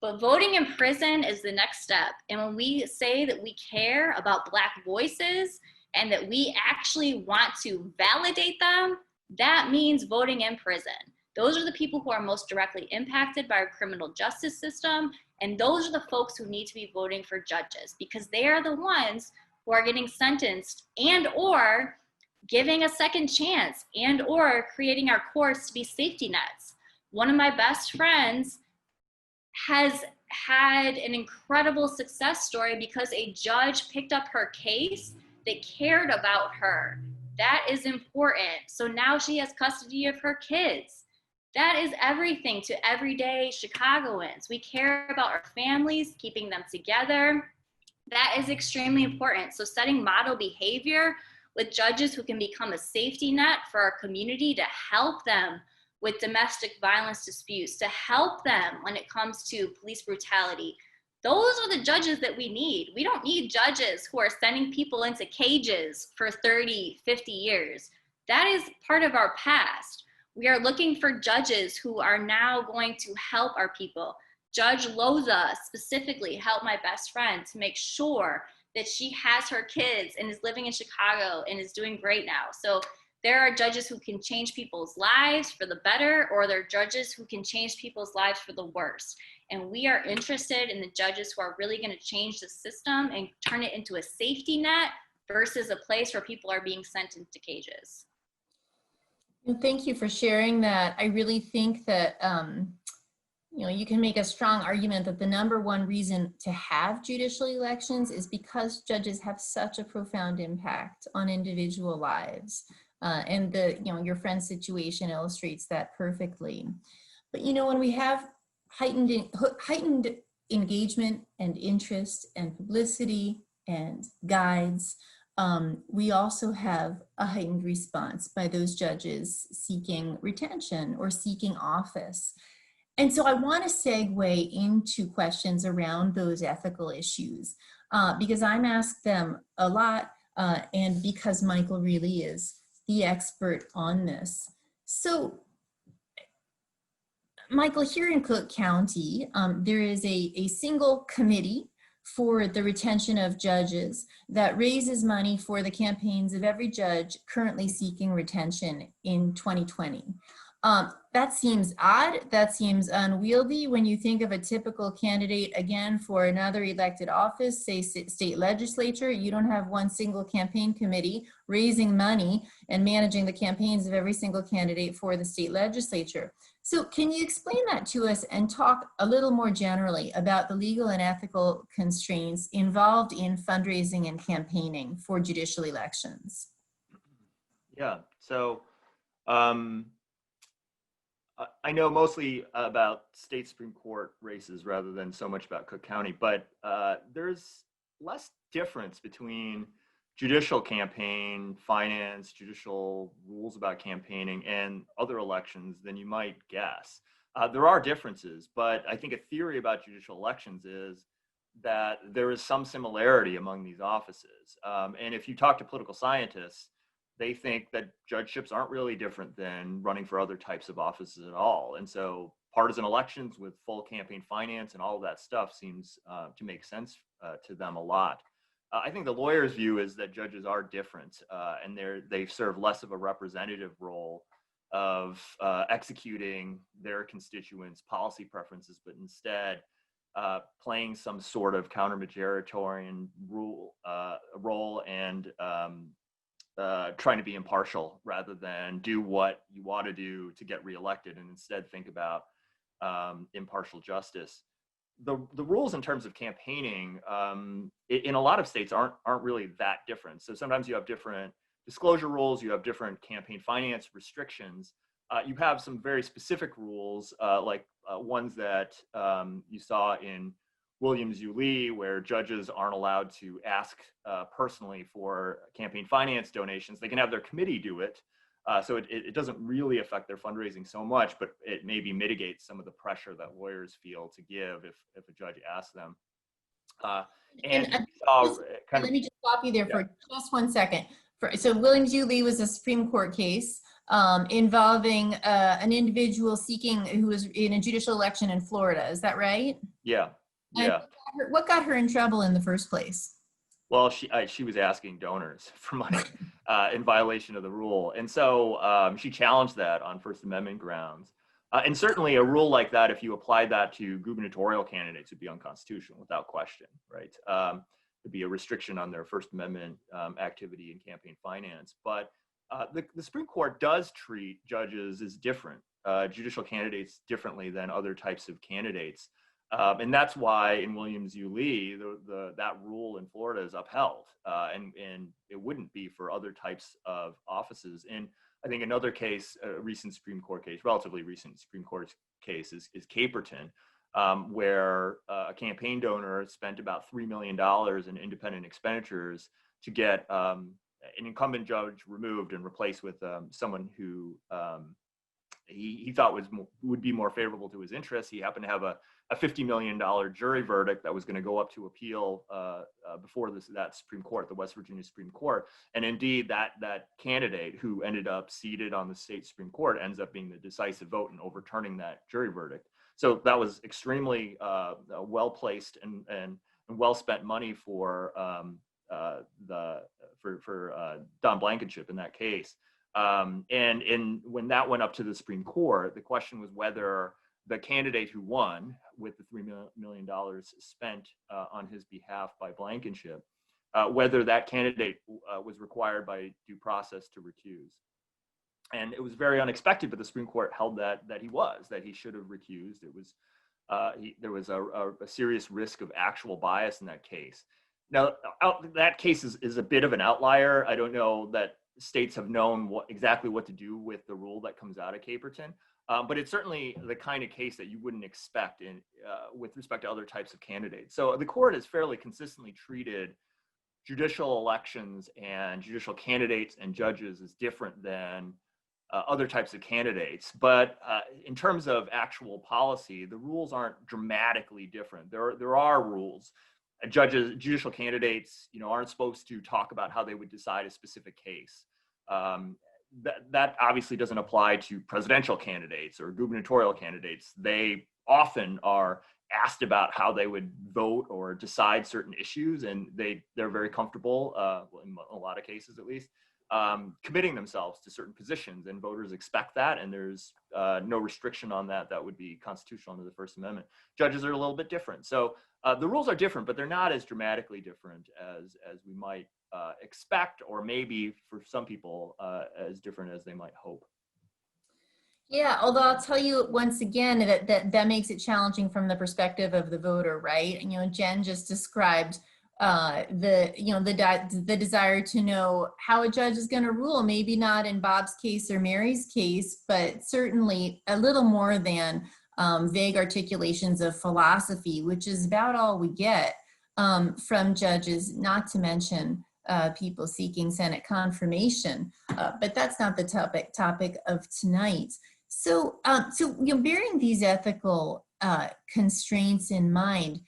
But voting in prison is the next step. And when we say that we care about Black voices and that we actually want to validate them, that means voting in prison. Those are the people who are most directly impacted by our criminal justice system. And those are the folks who need to be voting for judges, because they are the ones who are getting sentenced and or giving a second chance and or creating our courts to be safety nets. One of my best friends has had an incredible success story because a judge picked up her case that cared about her. That is important. So now she has custody of her kids. That is everything to everyday Chicagoans. We care about our families, keeping them together. That is extremely important. So setting model behavior with judges who can become a safety net for our community to help them with domestic violence disputes, to help them when it comes to police brutality. Those are the judges that we need. We don't need judges who are sending people into cages for 30, 50 years. That is part of our past. We are looking for judges who are now going to help our people. Judge Loza specifically helped my best friend to make sure that she has her kids and is living in Chicago and is doing great now. So there are judges who can change people's lives for the better, or there are judges who can change people's lives for the worse. And we are interested in the judges who are really going to change the system and turn it into a safety net versus a place where people are being sent into cages. Well, thank you for sharing that. I really think that you can make a strong argument that the #1 reason to have judicial elections is because judges have such a profound impact on individual lives. And your friend's situation illustrates that perfectly. But when we have heightened engagement and interest and publicity and guides, we also have a heightened response by those judges seeking retention or seeking office. And so I want to segue into questions around those ethical issues because I'm asked them a lot and because Michael really is the expert on this. So Michael, here in Cook County, there is a single committee for the retention of judges that raises money for the campaigns of every judge currently seeking retention in 2020. That seems odd. That seems unwieldy when you think of a typical candidate, again, for another elected office, say state legislature. You don't have one single campaign committee raising money and managing the campaigns of every single candidate for the state legislature. So can you explain that to us and talk a little more generally about the legal and ethical constraints involved in fundraising and campaigning for judicial elections? Yeah, so I know mostly about state Supreme Court races rather than so much about Cook County, but there's less difference between judicial campaign finance, judicial rules about campaigning, and other elections than you might guess. There are differences, but I think a theory about judicial elections is that there is some similarity among these offices. And if you talk to political scientists, they think that judgeships aren't really different than running for other types of offices at all. And so partisan elections with full campaign finance and all of that stuff seems to make sense to them a lot. I think the lawyer's view is that judges are different and they serve less of a representative role of executing their constituents' policy preferences, but instead playing some sort of counter-majoritarian role and trying to be impartial rather than do what you want to do to get reelected and instead think about impartial justice. The rules in terms of campaigning in a lot of states aren't really that different. So sometimes you have different disclosure rules, you have different campaign finance restrictions. You have some very specific rules like ones that you saw in Williams v. Lee, where judges aren't allowed to ask personally for campaign finance donations. They can have their committee do it. So it doesn't really affect their fundraising so much, but it maybe mitigates some of the pressure that lawyers feel to give if a judge asks them. Let me just stop you there for just 1 second. So Williams v. Lee was a Supreme Court case involving an individual who was in a judicial election in Florida. Is that right? Yeah. Yeah. And what got her in trouble in the first place? Well, she was asking donors for money in violation of the rule. And so she challenged that on First Amendment grounds. And certainly a rule like that, if you applied that to gubernatorial candidates, would be unconstitutional without question, right? It'd be a restriction on their First Amendment activity in campaign finance. But the Supreme Court does treat judges as different, judicial candidates differently than other types of candidates. And that's why in Williams v. Lee, that rule in Florida is upheld, and it wouldn't be for other types of offices. And I think another case, a recent Supreme Court case, relatively recent Supreme Court case is Caperton, where a campaign donor spent about $3 million in independent expenditures to get an incumbent judge removed and replaced with someone who he thought would be more favorable to his interests. He happened to have a $50 million jury verdict that was going to go up to appeal before that Supreme Court, the West Virginia Supreme Court. And indeed, that candidate who ended up seated on the state Supreme Court ends up being the decisive vote in overturning that jury verdict. So that was extremely well-placed and well-spent money for Don Blankenship in that case. And when that went up to the Supreme Court, the question was whether the candidate who won with the $3 million spent on his behalf by Blankenship, whether that candidate was required by due process to recuse. And it was very unexpected, but the Supreme Court held that he should have recused. It was there was a serious risk of actual bias in that case. Now, that case is a bit of an outlier. I don't know that states have known exactly what to do with the rule that comes out of Caperton. But it's certainly the kind of case that you wouldn't expect with respect to other types of candidates. So the court has fairly consistently treated judicial elections and judicial candidates and judges as different than other types of candidates. But in terms of actual policy, the rules aren't dramatically different. There are rules. Judicial candidates, aren't supposed to talk about how they would decide a specific case. That obviously doesn't apply to presidential candidates or gubernatorial candidates. They often are asked about how they would vote or decide certain issues, and they're very comfortable, in a lot of cases at least, committing themselves to certain positions, and voters expect that, and there's no restriction on that. That would be constitutional under the First Amendment. Judges are a little bit different. So the rules are different, but they're not as dramatically different as we might expect, or maybe for some people as different as they might hope. Yeah, although I'll tell you once again that makes it challenging from the perspective of the voter, right? And, Jen just described the desire to know how a judge is going to rule, maybe not in Bob's case or Mary's case, but certainly a little more than vague articulations of philosophy, which is about all we get from judges, not to mention people seeking Senate confirmation. But that's not the topic of tonight. So, bearing these ethical constraints in mind,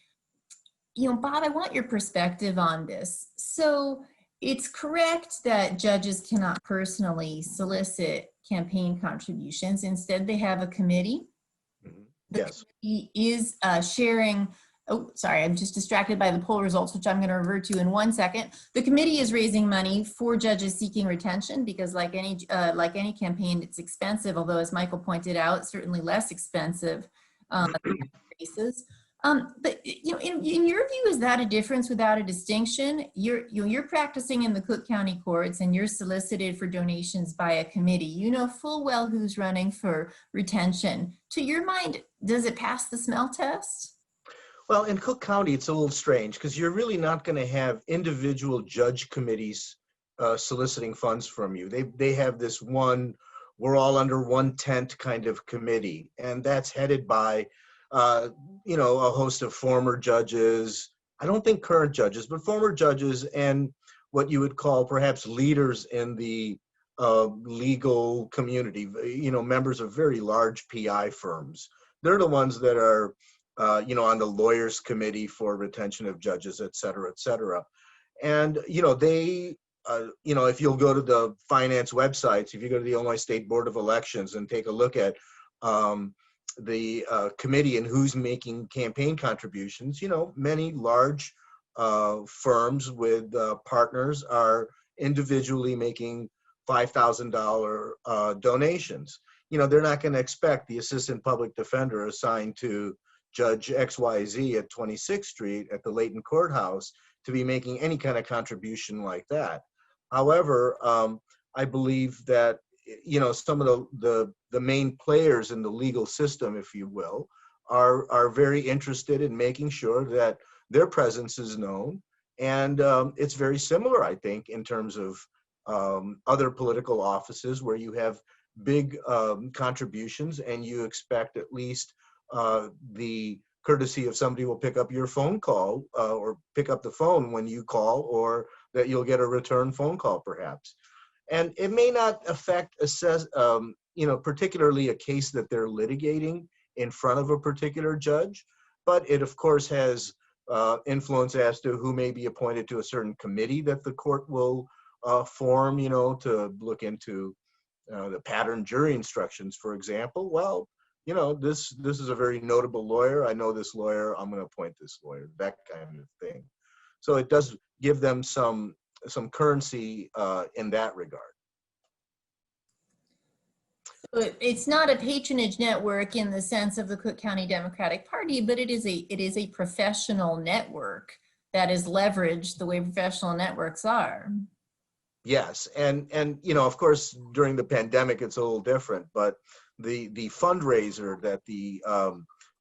Bob, I want your perspective on this. So it's correct that judges cannot personally solicit campaign contributions. Instead, they have a committee. Yes. The committee is sharing, oh, sorry, I'm just distracted by the poll results, which I'm going to revert to in 1 second. The committee is raising money for judges seeking retention because like any campaign, it's expensive, although as Michael pointed out, certainly less expensive cases. But in your view, is that a difference without a distinction? You're practicing in the Cook County courts and you're solicited for donations by a committee. You know full well who's running for retention. To your mind, does it pass the smell test? Well, in Cook County, it's a little strange because you're really not going to have individual judge committees soliciting funds from you. They have this one, we're all under one tent kind of committee, and that's headed by a host of former judges. I don't think current judges, but former judges and what you would call perhaps leaders in the legal community, members of very large PI firms. They're the ones that are, on the lawyers committee for retention of judges, et cetera, et cetera. And, they, if you'll go to the finance websites, if you go to the Illinois State Board of Elections and take a look at the committee and who's making campaign contributions, many large firms with partners are individually making $5,000 donations. They're not going to expect the assistant public defender assigned to Judge XYZ at 26th Street at the Layton Courthouse to be making any kind of contribution like that. However, I believe that some of the main players in the legal system, if you will, are very interested in making sure that their presence is known. And it's very similar, I think, in terms of other political offices where you have big contributions and you expect at least the courtesy of somebody will pick up your phone call or pick up the phone when you call, or that you'll get a return phone call perhaps. And it may not affect particularly a case that they're litigating in front of a particular judge, but it of course has influence as to who may be appointed to a certain committee that the court will form, to look into the pattern jury instructions, for example. Well, this is a very notable lawyer. I know this lawyer. I'm going to appoint this lawyer. That kind of thing. So it does give them some currency in that regard. So it's not a patronage network in the sense of the Cook County Democratic Party, but it is a professional network that is leveraged the way professional networks are. Yes, and of course during the pandemic it's a little different, but the fundraiser that the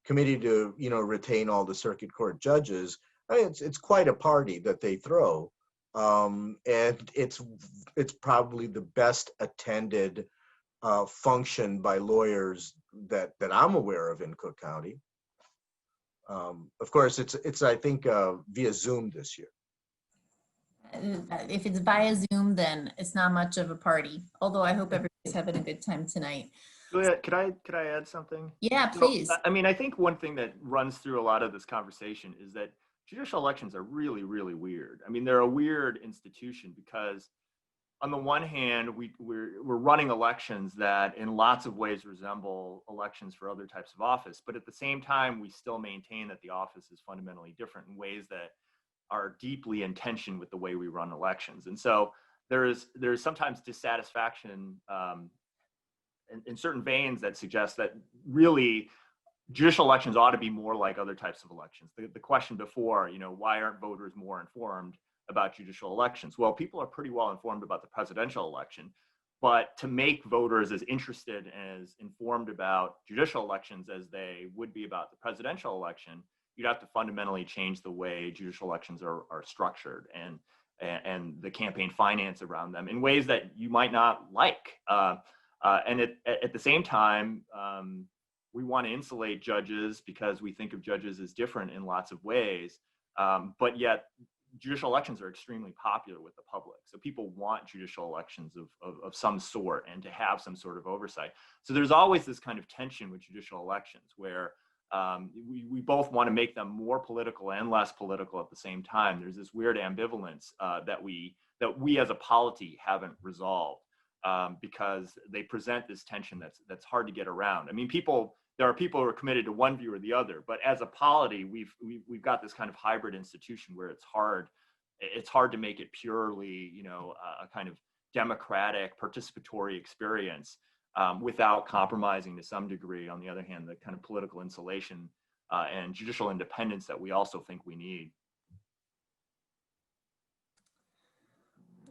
committee to retain all the circuit court judges, it's quite a party that they throw, and it's probably the best attended function by lawyers that I'm aware of in Cook County. Of course, it's I think via Zoom this year. If it's via Zoom, then it's not much of a party. Although I hope everybody's having a good time tonight. Juliet, could I add something? Yeah, please. So, I think one thing that runs through a lot of this conversation is that judicial elections are really, really weird. They're a weird institution because on the one hand, we're running elections that in lots of ways resemble elections for other types of office, but at the same time, we still maintain that the office is fundamentally different in ways that are deeply in tension with the way we run elections. And so there's sometimes dissatisfaction in certain veins that suggest that really judicial elections ought to be more like other types of elections. The question before, why aren't voters more informed about judicial elections? Well, people are pretty well informed about the presidential election, but to make voters as interested and as informed about judicial elections as they would be about the presidential election, you'd have to fundamentally change the way judicial elections are structured and the campaign finance around them in ways that you might not like. And at the same time, we want to insulate judges because we think of judges as different in lots of ways, but yet judicial elections are extremely popular with the public. So people want judicial elections of some sort and to have some sort of oversight. So there's always this kind of tension with judicial elections where we both want to make them more political and less political at the same time. There's this weird ambivalence that we as a polity haven't resolved because they present this tension that's hard to get around. I mean, there are people who are committed to one view or the other, but as a polity, we've got this kind of hybrid institution where it's hard to make it purely, a kind of democratic participatory experience without compromising to some degree, on the other hand, the kind of political insulation and judicial independence that we also think we need.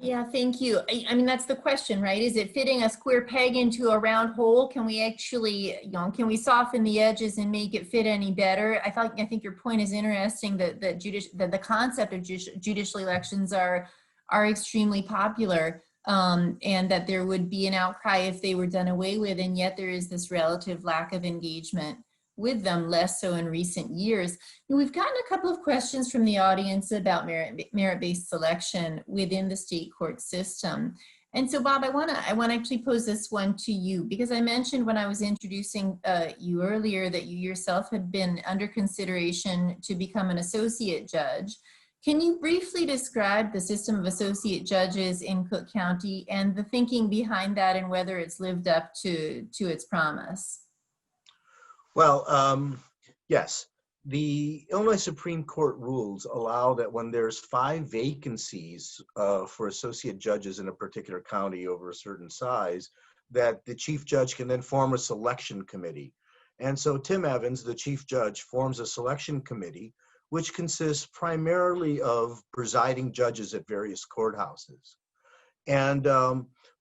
Yeah, thank you. I mean, that's the question, right? Is it fitting a square peg into a round hole? Can we actually, can we soften the edges and make it fit any better? I think your point is interesting that the concept of judicial elections are extremely popular, and that there would be an outcry if they were done away with, and yet there is this relative lack of engagement with them, less so in recent years. And we've gotten a couple of questions from the audience about merit-based selection within the state court system. And so, Bob, I want to actually pose this one to you, because I mentioned when I was introducing you earlier that you yourself had been under consideration to become an associate judge. Can you briefly describe the system of associate judges in Cook County and the thinking behind that and whether it's lived up to its promise? Well, yes, the Illinois Supreme Court rules allow that when there's 5 vacancies for associate judges in a particular county over a certain size, that the chief judge can then form a selection committee. And so Tim Evans, the chief judge, forms a selection committee, which consists primarily of presiding judges at various courthouses. And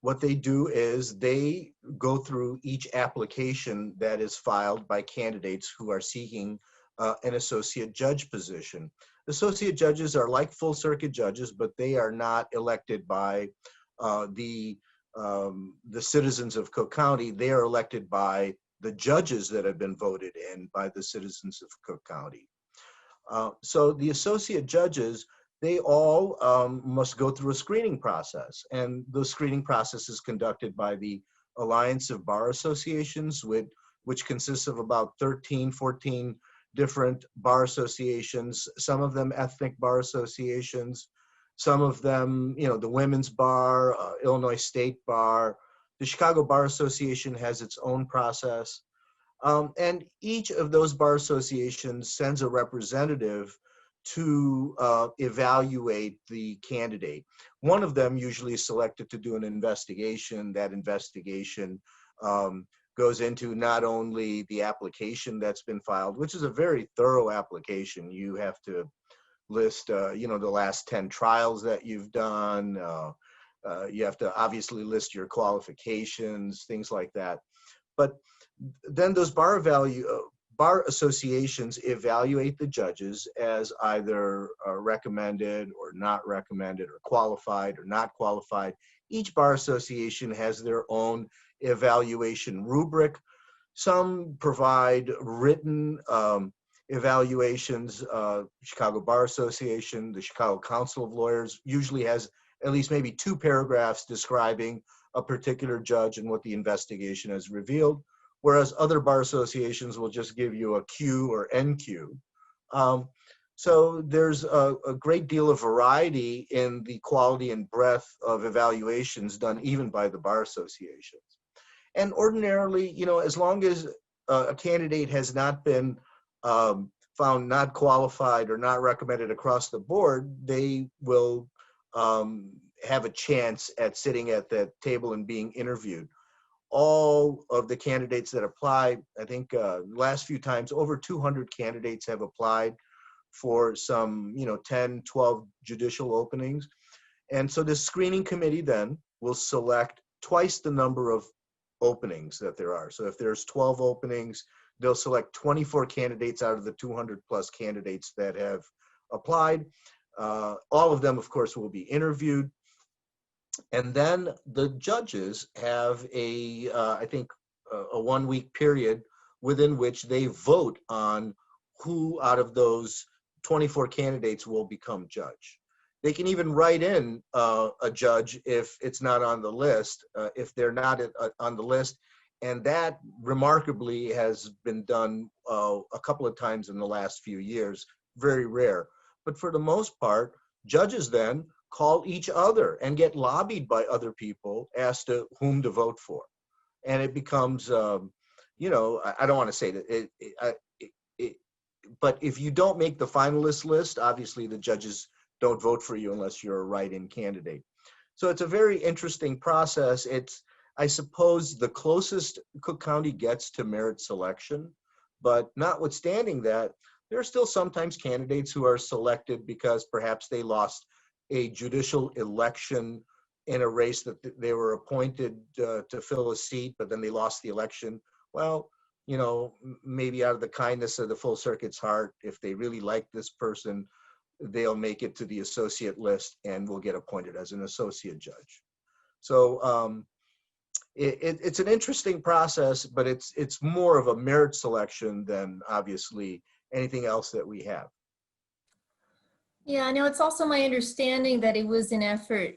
what they do is they go through each application that is filed by candidates who are seeking an associate judge position. Associate judges are like full circuit judges, but they are not elected by the citizens of Cook County. They are elected by the judges that have been voted in by the citizens of Cook County. So the associate judges, they all must go through a screening process, and the screening process is conducted by the Alliance of Bar Associations, which consists of about 13, 14 different bar associations, some of them ethnic bar associations, some of them, the Women's Bar, Illinois State Bar. The Chicago Bar Association has its own process. And each of those bar associations sends a representative to evaluate the candidate. One of them usually is selected to do an investigation. That investigation goes into not only the application that's been filed, which is a very thorough application. You have to list, the last 10 trials that you've done. You have to obviously list your qualifications, things like that. But then those bar associations evaluate the judges as either recommended or not recommended, or qualified or not qualified. Each bar association has their own evaluation rubric. Some provide written evaluations. Chicago Bar Association, the Chicago Council of Lawyers usually has at least maybe 2 paragraphs describing a particular judge and what the investigation has revealed, whereas other bar associations will just give you a Q or NQ. So there's a great deal of variety in the quality and breadth of evaluations done even by the bar associations. And ordinarily, as long as a candidate has not been found not qualified or not recommended across the board, they will have a chance at sitting at that table and being interviewed. All of the candidates that apply, I think last few times, over 200 candidates have applied for some, 10, 12 judicial openings. And so the screening committee then will select twice the number of openings that there are. So if there's 12 openings, they'll select 24 candidates out of the 200 plus candidates that have applied. All of them, of course, will be interviewed. And then the judges have I think, a 1 week period within which they vote on who out of those 24 candidates will become judge. They can even write in a judge if it's not on the list, if they're not on the list. And that remarkably has been done a couple of times in the last few years, very rare. But for the most part, judges then call each other and get lobbied by other people as to whom to vote for. And it becomes, I don't want to say that but if you don't make the finalist list, obviously the judges don't vote for you unless you're a write-in candidate. So it's a very interesting process. It's, I suppose, the closest Cook County gets to merit selection, but notwithstanding that, there are still sometimes candidates who are selected because perhaps they lost a judicial election in a race that they were appointed to fill a seat, but then they lost the election. Well, maybe out of the kindness of the full circuit's heart, if they really like this person, they'll make it to the associate list and will get appointed as an associate judge. So it's an interesting process, but it's more of a merit selection than obviously anything else that we have. Yeah, no, it's also my understanding that it was an effort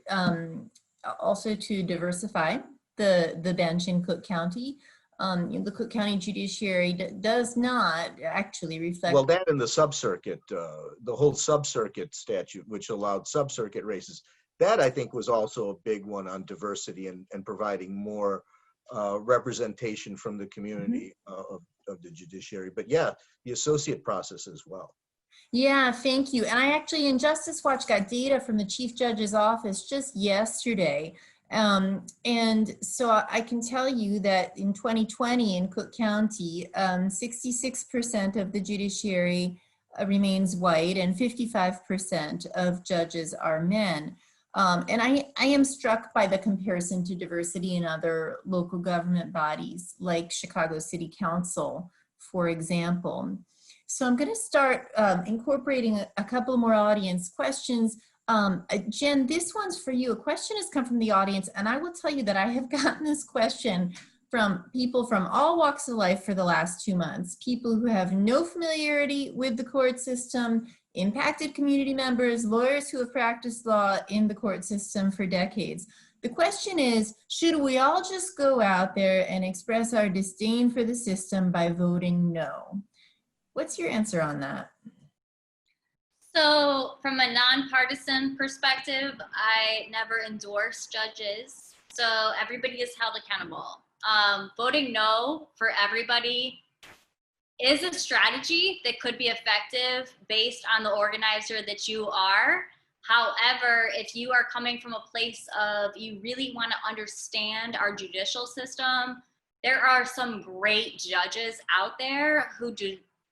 also to diversify the bench in Cook County. The Cook County Judiciary does not actually reflect. Well, that and the sub-circuit, the whole sub-circuit statute, which allowed sub-circuit races, that I think was also a big one on diversity and providing more representation from the community of the judiciary. But yeah, the associate process as well. Yeah, thank you. And I actually, in Justice Watch, got data from the Chief Judge's office just yesterday. And so I can tell you that in 2020 in Cook County, 66% of the judiciary remains white and 55% of judges are men. And I am struck by the comparison to diversity in other local government bodies like Chicago City Council, for example. So I'm going to start incorporating a couple more audience questions. Jen, this one's for you. A question has come from the audience, and I will tell you that I have gotten this question from people from all walks of life for the last 2 months. People who have no familiarity with the court system, impacted community members, lawyers who have practiced law in the court system for decades. The question is, should we all just go out there and express our disdain for the system by voting no? What's your answer on that? So from a nonpartisan perspective, I never endorse judges. So everybody is held accountable. Voting no for everybody is a strategy that could be effective based on the organizer that you are. However, if you are coming from a place of you really want to understand our judicial system, there are some great judges out there who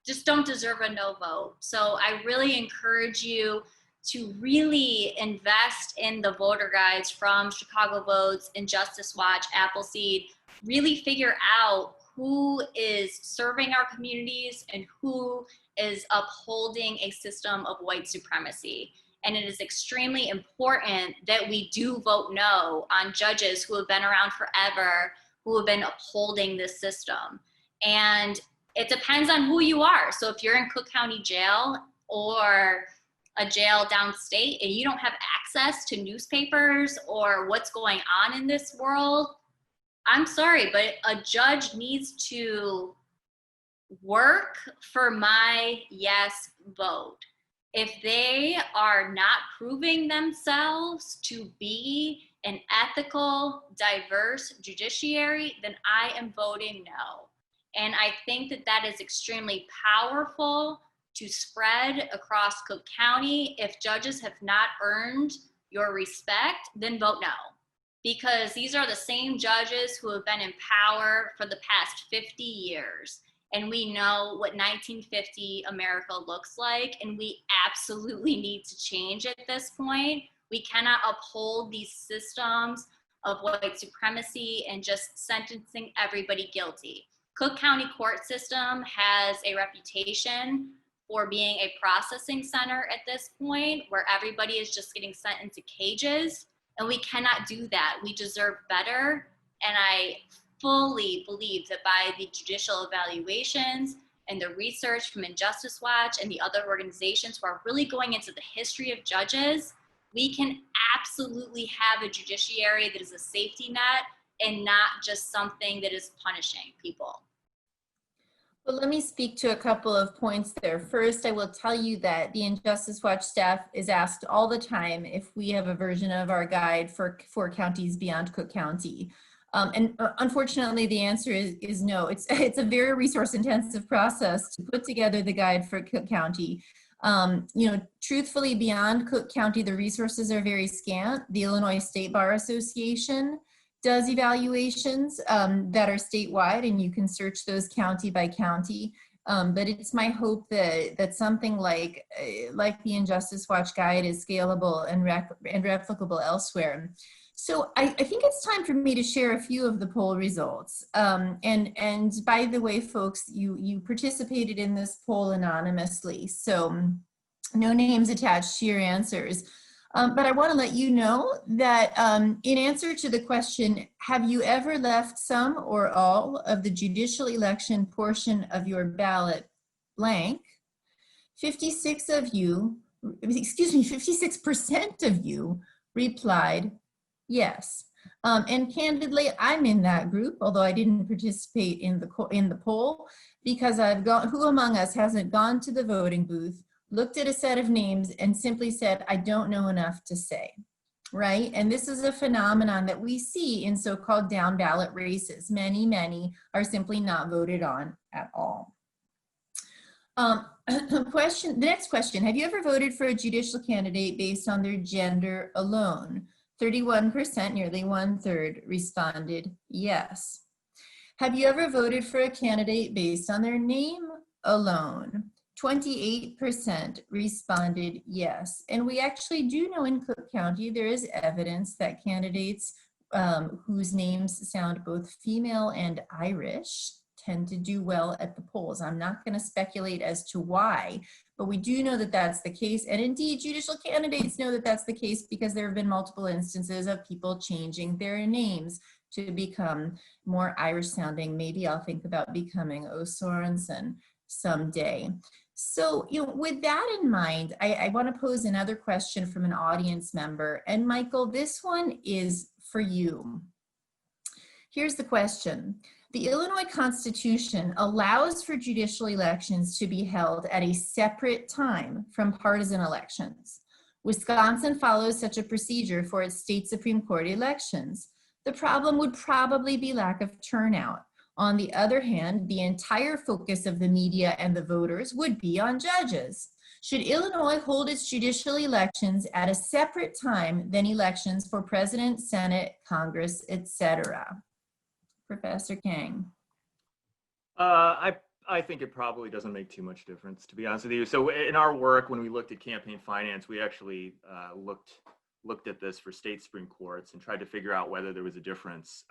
just don't deserve a no vote. So I really encourage you to really invest in the voter guides from Chicago Votes, Injustice Watch, Appleseed. Really figure out who is serving our communities and who is upholding a system of white supremacy. And it is extremely important that we do vote no on judges who have been around forever, who have been upholding this system. And it depends on who you are. So if you're in Cook County Jail or a jail downstate and you don't have access to newspapers or what's going on in this world, I'm sorry, but a judge needs to work for my yes vote. If they are not proving themselves to be an ethical, diverse judiciary, then I am voting no. And I think that that is extremely powerful to spread across Cook County. If judges have not earned your respect, then vote no. Because these are the same judges who have been in power for the past 50 years. And we know what 1950 America looks like, and we absolutely need to change at this point. We cannot uphold these systems of white supremacy and just sentencing everybody guilty. Cook County court system has a reputation for being a processing center at this point, where everybody is just getting sent into cages, and we cannot do that. We deserve better, and I fully believe that by the judicial evaluations and the research from Injustice Watch and the other organizations who are really going into the history of judges, we can absolutely have a judiciary that is a safety net and not just something that is punishing people. Well, let me speak to a couple of points there. First, I will tell you that the Injustice Watch staff is asked all the time if we have a version of our guide for counties beyond Cook County. Unfortunately, the answer is no. It's a very resource-intensive process to put together the guide for Cook County. Truthfully, beyond Cook County, the resources are very scant. The Illinois State Bar Association does evaluations that are statewide, and you can search those county by county. But it's my hope that something like the Injustice Watch guide is scalable and replicable elsewhere. So I think it's time for me to share a few of the poll results. And by the way, folks, you participated in this poll anonymously, so no names attached to your answers. But I want to let you know that in answer to the question, have you ever left some or all of the judicial election portion of your ballot blank? 56% of you replied yes. And candidly, I'm in that group, although I didn't participate in the poll, because who among us hasn't gone to the voting booth, looked at a set of names, and simply said, I don't know enough to say, right? And this is a phenomenon that we see in so-called down ballot races. Many are simply not voted on at all. The next question, have you ever voted for a judicial candidate based on their gender alone? 31%, nearly 1/3, responded yes. Have you ever voted for a candidate based on their name alone? 28% responded yes. And we actually do know in Cook County there is evidence that candidates whose names sound both female and Irish tend to do well at the polls. I'm not going to speculate as to why, but we do know that that's the case. And indeed, judicial candidates know that that's the case because there have been multiple instances of people changing their names to become more Irish sounding. Maybe I'll think about becoming O. Sorensen someday. So, with that in mind, I want to pose another question from an audience member. And Michael, this one is for you. Here's the question. The Illinois Constitution allows for judicial elections to be held at a separate time from partisan elections. Wisconsin follows such a procedure for its state Supreme Court elections. The problem would probably be lack of turnout. On the other hand, the entire focus of the media and the voters would be on judges. Should Illinois hold its judicial elections at a separate time than elections for president, Senate, Congress, etc.? Professor Kang. I think it probably doesn't make too much difference, to be honest with you. So in our work, when we looked at campaign finance, we actually looked at this for state Supreme Courts and tried to figure out whether there was a difference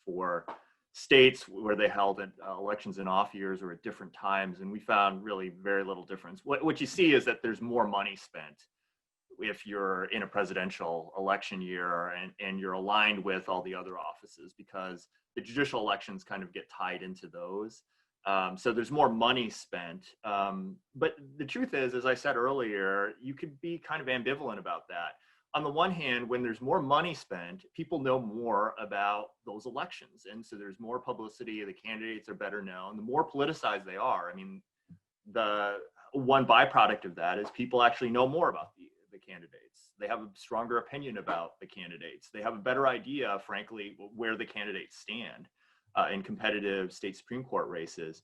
for states where they held elections in off years or at different times, and we found really very little difference. What you see is that there's more money spent if you're in a presidential election year and you're aligned with all the other offices, because the judicial elections kind of get tied into those. So there's more money spent. But the truth is, as I said earlier, you could be kind of ambivalent about that. On the one hand, when there's more money spent, people know more about those elections. And so there's more publicity, the candidates are better known, the more politicized they are. I mean, the one byproduct of that is people actually know more about the candidates. They have a stronger opinion about the candidates. They have a better idea, frankly, where the candidates stand in competitive state Supreme Court races.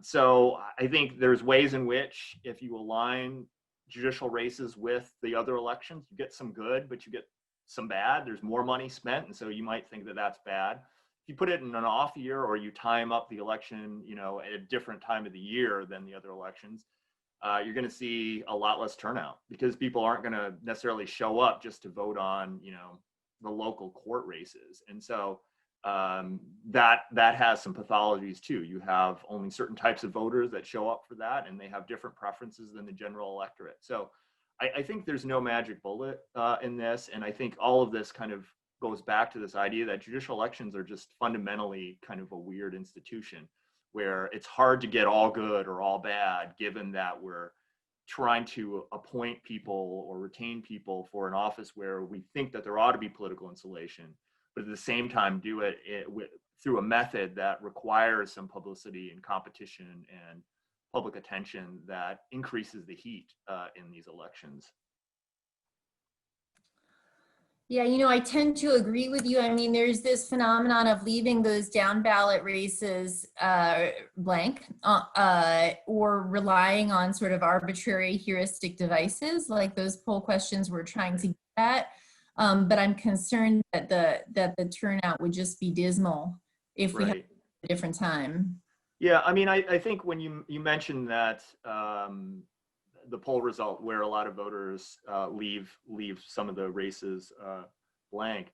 So I think there's ways in which, if you align judicial races with the other elections. You get some good, but you get some bad. There's more money spent, and so you might think that that's bad. If you put it in an off year, or you time up the election, you know, at a different time of the year than the other elections, you're going to see a lot less turnout, because people aren't going to necessarily show up just to vote on, you know, the local court races. And so that has some pathologies too. You have only certain types of voters that show up for that, and they have different preferences than the general electorate. So I think there's no magic bullet in this. And I think all of this kind of goes back to this idea that judicial elections are just fundamentally kind of a weird institution, where it's hard to get all good or all bad, given that we're trying to appoint people or retain people for an office where we think that there ought to be political insulation, but at the same time do it through a method that requires some publicity and competition and public attention that increases the heat in these elections. Yeah, you know, I tend to agree with you. I mean, there's this phenomenon of leaving those down ballot races blank or relying on sort of arbitrary heuristic devices like those poll questions we're trying to get at. But I'm concerned that the turnout would just be dismal if we had a different time. Yeah, I mean, I think when you mentioned that the poll result where a lot of voters leave some of the races blank,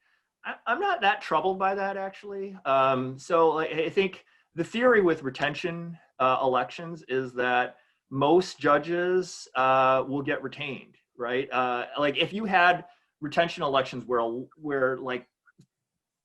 I'm not that troubled by that, actually. So I think the theory with retention elections is that most judges will get retained, right? Like if you had retention elections where like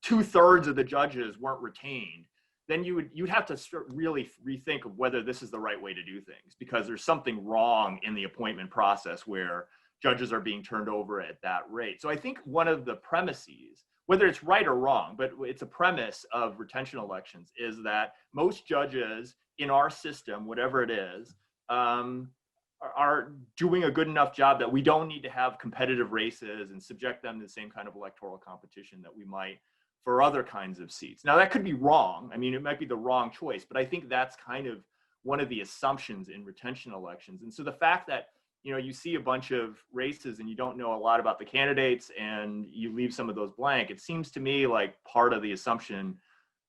2/3 of the judges weren't retained, then you'd have to really rethink of whether this is the right way to do things, because there's something wrong in the appointment process where judges are being turned over at that rate. So I think one of the premises, whether it's right or wrong, but it's a premise of retention elections, is that most judges in our system, whatever it is, are doing a good enough job that we don't need to have competitive races and subject them to the same kind of electoral competition that we might for other kinds of seats. Now that could be wrong. I mean, it might be the wrong choice, but I think that's kind of one of the assumptions in retention elections. And so the fact that, you know, you see a bunch of races and you don't know a lot about the candidates and you leave some of those blank, it seems to me like part of the assumption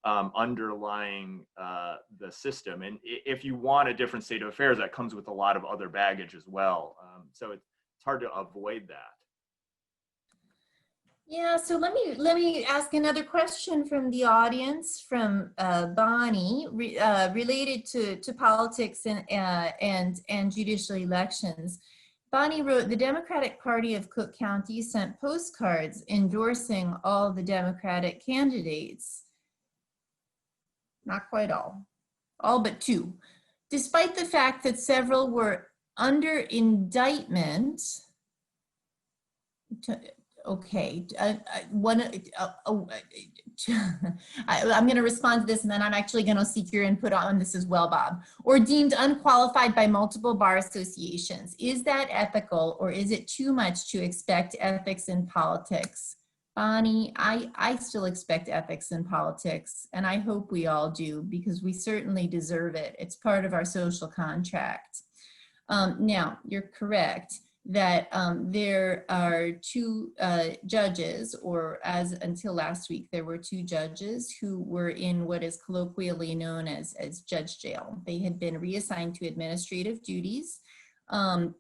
underlying the system. And if you want a different state of affairs, that comes with a lot of other baggage as well. So it's hard to avoid that. Yeah, so let me ask another question from the audience, from Bonnie, related to politics and judicial elections. Bonnie wrote, the Democratic Party of Cook County sent postcards endorsing all the Democratic candidates. Not quite all but 2. Despite the fact that several were under indictment. Okay, I'm going to respond to this, and then I'm actually going to seek your input on this as well, Bob. Or deemed unqualified by multiple bar associations. Is that ethical, or is it too much to expect ethics in politics? Bonnie, I still expect ethics in politics, and I hope we all do, because we certainly deserve it. It's part of our social contract. Now, you're correct that there are 2 judges, or as until last week, there were 2 judges who were in what is colloquially known as judge jail. They had been reassigned to administrative duties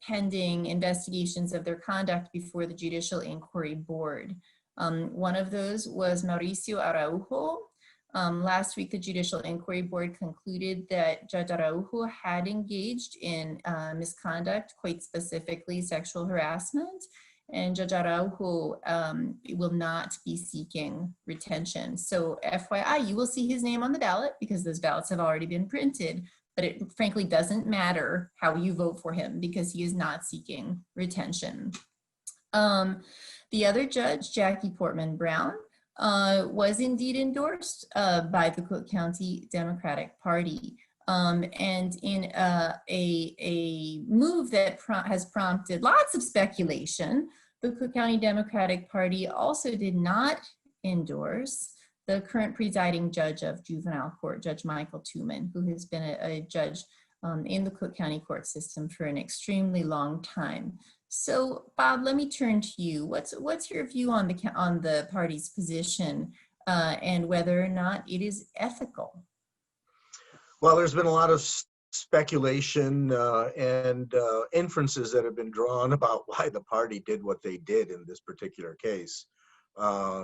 pending investigations of their conduct before the Judicial Inquiry Board. One of those was Mauricio Araujo. Last week, the Judicial Inquiry Board concluded that Judge Araujo had engaged in misconduct, quite specifically sexual harassment, and Judge Araujo will not be seeking retention. So FYI, you will see his name on the ballot because those ballots have already been printed, but it frankly doesn't matter how you vote for him because he is not seeking retention. The other judge, Jackie Portman Brown, was indeed endorsed by the Cook County Democratic Party. And in a move that has prompted lots of speculation, the Cook County Democratic Party also did not endorse the current presiding judge of juvenile court, Judge Michael Tuman, who has been a judge in the Cook County court system for an extremely long time. So, Bob, let me turn to you. What's your view on the party's position and whether or not it is ethical? Well, there's been a lot of speculation and inferences that have been drawn about why the party did what they did in this particular case.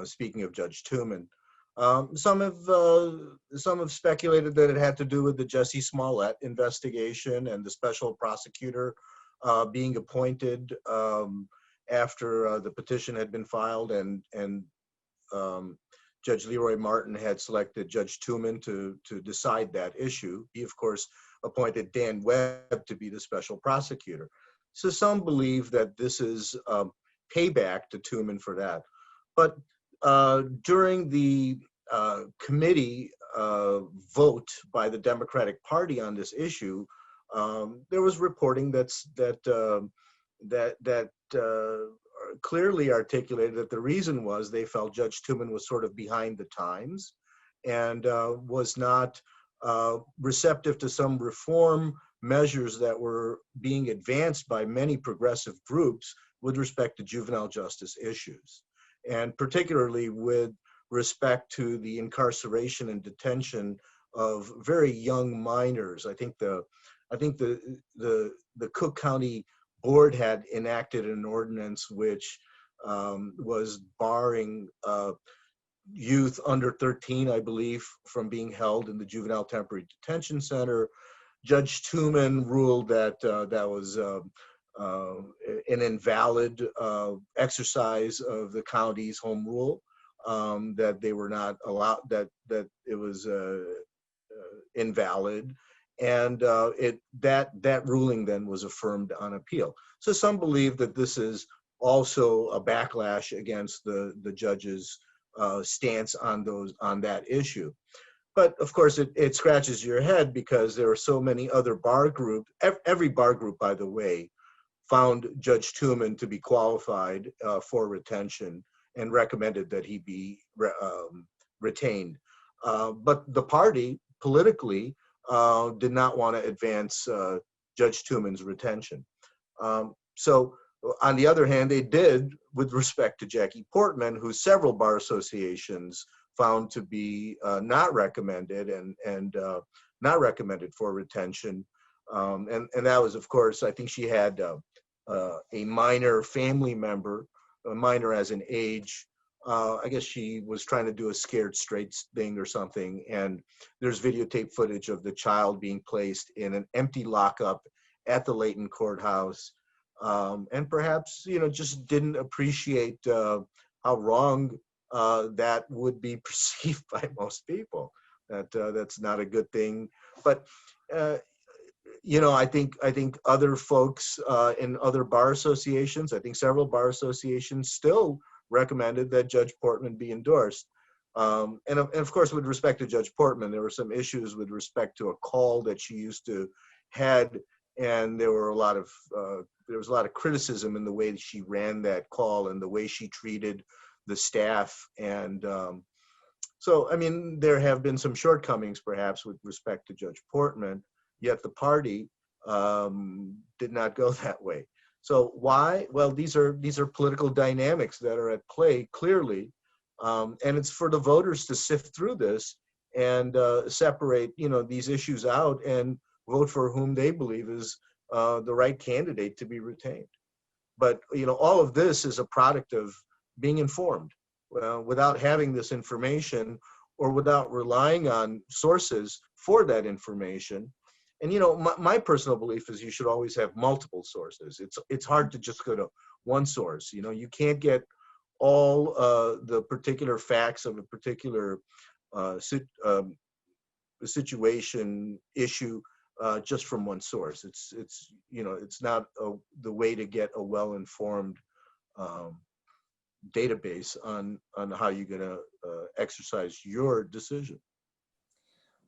Speaking of Judge Tooman, some have speculated that it had to do with the Jesse Smollett investigation and the special prosecutor being appointed after the petition had been filed, and Judge Leroy Martin had selected Judge Tooman to decide that issue. He, of course, appointed Dan Webb to be the special prosecutor. So some believe that this is payback to Tooman for that. But during the committee vote by the Democratic Party on this issue, there was reporting that clearly articulated that the reason was they felt Judge Tooman was sort of behind the times and was not receptive to some reform measures that were being advanced by many progressive groups with respect to juvenile justice issues, and particularly with respect to the incarceration and detention of very young minors. I think the Cook County Board had enacted an ordinance which was barring youth under 13, I believe, from being held in the Juvenile Temporary Detention Center. Judge Tooman ruled that that was an invalid exercise of the county's home rule, that they were not allowed, that it was invalid. And that ruling then was affirmed on appeal. So some believe that this is also a backlash against the judge's stance on that issue. But of course, it scratches your head because there are so many other bar groups. Every bar group, by the way, found Judge Tooman to be qualified for retention and recommended that he be retained. But the party politically did not want to advance Judge Tooman's retention. So on the other hand, they did with respect to Jackie Portman, who several bar associations found to be not recommended and not recommended for retention. And that was, of course, I think she had a minor family member, a minor as an age. I guess she was trying to do a scared straight thing or something. And there's videotape footage of the child being placed in an empty lockup at the Layton courthouse. And perhaps, just didn't appreciate how wrong that would be perceived by most people. That's not a good thing. But, I think other folks in other bar associations, I think several bar associations still recommended that Judge Portman be endorsed. And of course, with respect to Judge Portman, there were some issues with respect to a call that she used to had, and there was a lot of criticism in the way that she ran that call and the way she treated the staff. And so, I mean, there have been some shortcomings perhaps with respect to Judge Portman, yet the party did not go that way. So why? Well, these are political dynamics that are at play clearly, and it's for the voters to sift through this and separate, these issues out and vote for whom they believe is the right candidate to be retained. But all of this is a product of being informed. Without having this information or without relying on sources for that information. And my personal belief is you should always have multiple sources. It's hard to just go to one source. You can't get all the particular facts of a particular situation, issue, just from one source. It's not the way to get a well-informed database on how you're going to exercise your decision.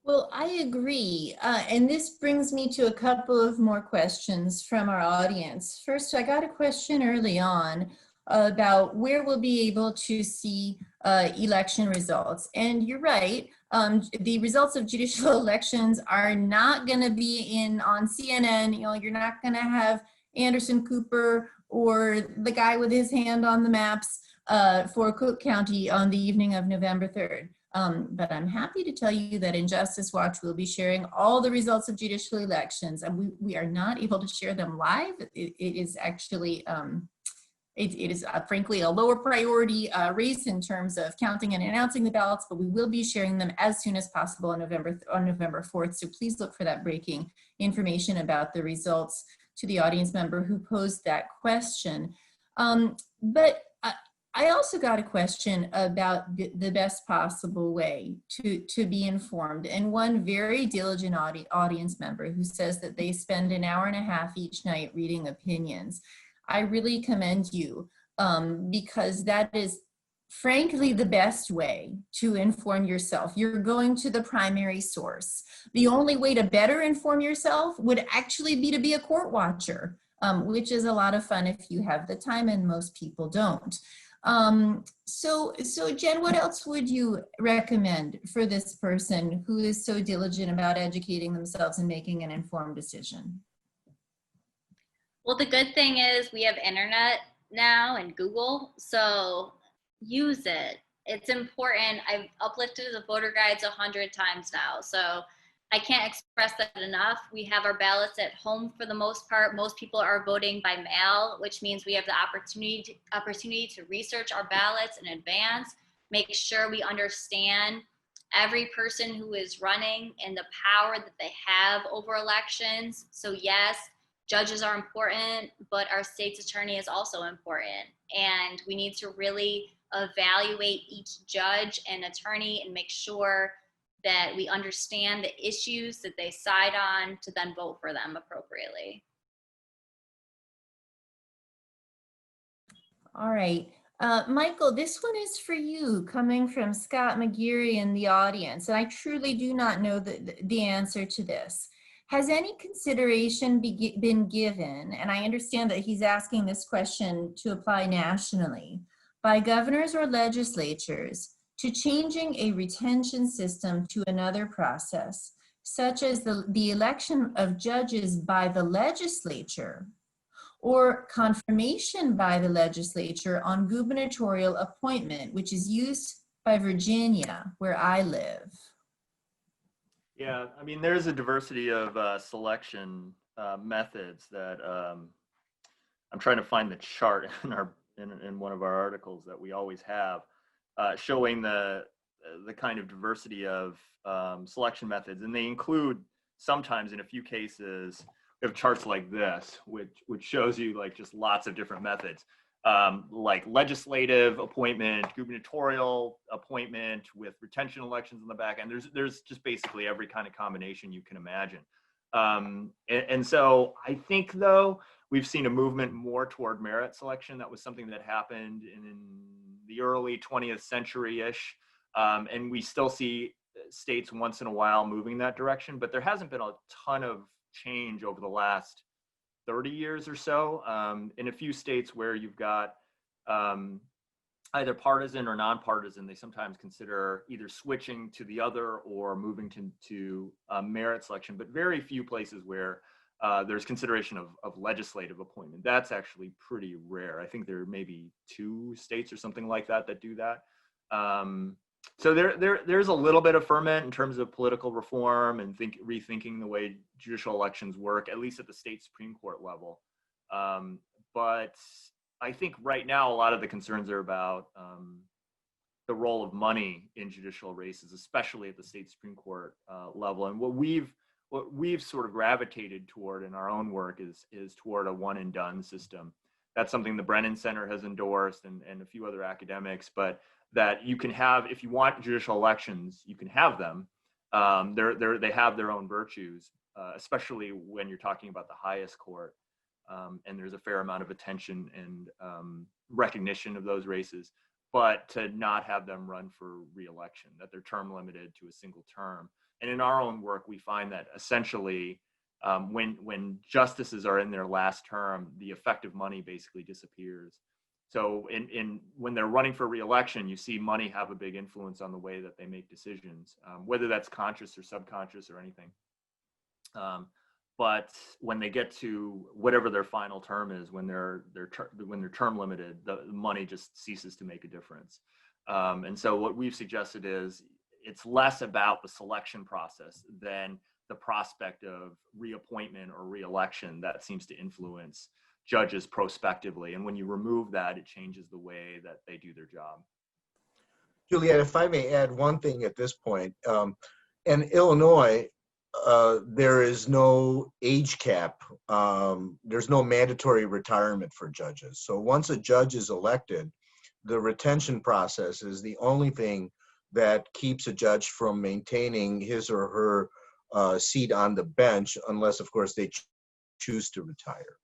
Well, I agree. And this brings me to a couple of more questions from our audience. First, I got a question early on about where we'll be able to see election results. And you're right, the results of judicial elections are not going to be on CNN. You know, you're not going to have Anderson Cooper or the guy with his hand on the maps for Cook County on the evening of November 3rd. But I'm happy to tell you that in Justice Watch, we'll be sharing all the results of judicial elections, and we are not able to share them live. It is actually, it is frankly a lower priority race in terms of counting and announcing the ballots, but we will be sharing them as soon as possible on November 4th. So please look for that breaking information about the results to the audience member who posed that question. But I also got a question about the best possible way to be informed. And one very diligent audience member who says that they spend an hour and a half each night reading opinions. I really commend you because that is frankly the best way to inform yourself. You're going to the primary source. The only way to better inform yourself would actually be to be a court watcher, which is a lot of fun if you have the time, and most people don't. So Jen, what else would you recommend for this person who is so diligent about educating themselves and making an informed decision? Well, the good thing is we have internet now and Google, so use it. It's important. I've uplifted the voter guides 100 times now, so I can't express that enough. We have our ballots at home for the most part. Most people are voting by mail, which means we have the opportunity to research our ballots in advance, make sure we understand every person who is running and the power that they have over elections. So yes, judges are important, but our state's attorney is also important. And we need to really evaluate each judge and attorney and make sure that we understand the issues that they side on to then vote for them appropriately. All right. Michael, this one is for you, coming from Scott McGeary in the audience. And I truly do not know the answer to this. Has any consideration been given, and I understand that he's asking this question to apply nationally, by governors or legislatures to changing a retention system to another process, such as the election of judges by the legislature or confirmation by the legislature on gubernatorial appointment, which is used by Virginia, where I live? Yeah, I mean, there's a diversity of selection methods that I'm trying to find the chart in one of our articles that we always have, showing the kind of diversity of selection methods, and they include sometimes, in a few cases, we have charts like this, which shows you like just lots of different methods, like legislative appointment, gubernatorial appointment with retention elections in the back end. There's just basically every kind of combination you can imagine. And so I think, though, we've seen a movement more toward merit selection. That was something that happened in the early 20th century-ish. And we still see states once in a while moving that direction, but there hasn't been a ton of change over the last 30 years or so. In a few states where you've got either partisan or nonpartisan, they sometimes consider either switching to the other or moving to merit selection, but very few places where there's consideration of legislative appointment. That's actually pretty rare. I think there are maybe 2 states or something like that that do that. So there's a little bit of ferment in terms of political reform and rethinking the way judicial elections work, at least at the state Supreme Court level. But I think right now a lot of the concerns are about the role of money in judicial races, especially at the state Supreme Court level. And what we've sort of gravitated toward in our own work is toward a one and done system. That's something the Brennan Center has endorsed and a few other academics, but that you can have, if you want judicial elections, you can have them. They have their own virtues, especially when you're talking about the highest court. And there's a fair amount of attention and recognition of those races, but to not have them run for re-election, that they're term limited to a single term. And in our own work, we find that essentially when justices are in their last term, the effective money basically disappears. So when they're running for re-election, you see money have a big influence on the way that they make decisions, whether that's conscious or subconscious or anything. But when they get to whatever their final term is, when they're term limited, the money just ceases to make a difference. And so what we've suggested is it's less about the selection process than the prospect of reappointment or re-election that seems to influence judges prospectively. And when you remove that, it changes the way that they do their job. Juliet, if I may add one thing at this point. In Illinois, there is no age cap. There's no mandatory retirement for judges. So once a judge is elected, the retention process is the only thing that keeps a judge from maintaining his or her seat on the bench, unless, of course, they choose to retire.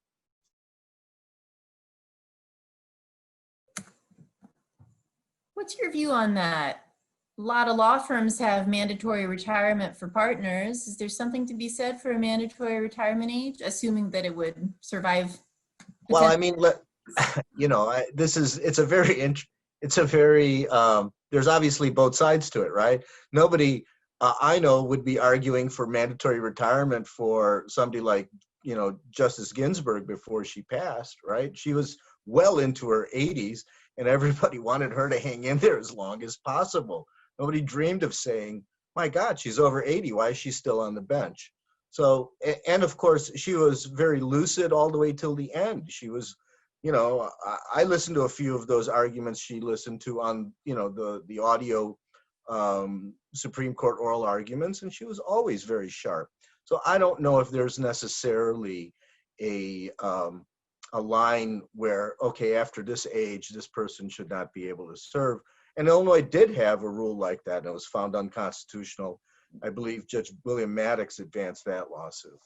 What's your view on that? A lot of law firms have mandatory retirement for partners. Is there something to be said for a mandatory retirement age, assuming that it would survive? Well, I mean, you know, it's a very, there's obviously both sides to it, right? Nobody I know would be arguing for mandatory retirement for somebody like, you know, Justice Ginsburg before she passed, right? She was well into her 80s and everybody wanted her to hang in there as long as possible. Nobody dreamed of saying, my God, she's over 80. Why is she still on the bench? So, and of course, she was very lucid all the way till the end. She was, you know, I listened to a few of those arguments she listened to on, you know, the audio Supreme Court oral arguments, and she was always very sharp. So I don't know if there's necessarily a line where, okay, after this age, this person should not be able to serve. And Illinois did have a rule like that, and it was found unconstitutional. I believe Judge William Maddox advanced that lawsuit.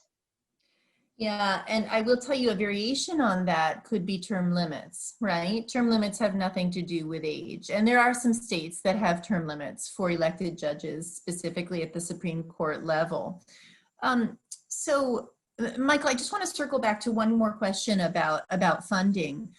Yeah, and I will tell you a variation on that could be term limits, right? Term limits have nothing to do with age. And there are some states that have term limits for elected judges, specifically at the Supreme Court level. So, Michael, I just want to circle back to one more question about funding.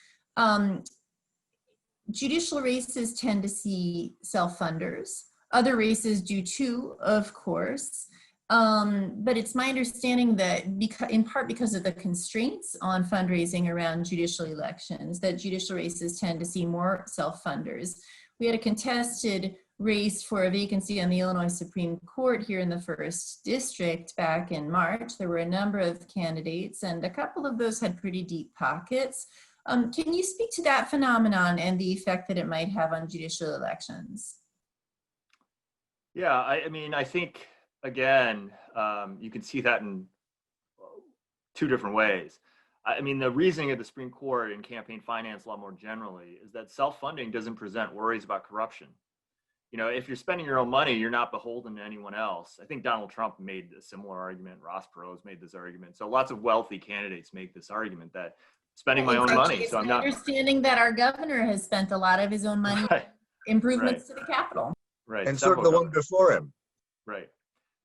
Judicial races tend to see self-funders. Other races do too, of course. But it's my understanding that in part because of the constraints on fundraising around judicial elections, that judicial races tend to see more self-funders. We had a contested race for a vacancy on the Illinois Supreme Court here in the 1st District back in March. There were a number of candidates and a couple of those had pretty deep pockets. Can you speak to that phenomenon and the effect that it might have on judicial elections? Yeah, I mean, I think, again, you can see that in 2 different ways. I mean, the reasoning of the Supreme Court and campaign finance law more generally is that self-funding doesn't present worries about corruption. You know, if you're spending your own money, you're not beholden to anyone else. I think Donald Trump made a similar argument. Ross Perot's made this argument. So lots of wealthy candidates make this argument that spending my own money. It's so I'm my not understanding that our governor has spent a lot of his own money improvements to the Capitol. Right. And sort of the one before him. Right.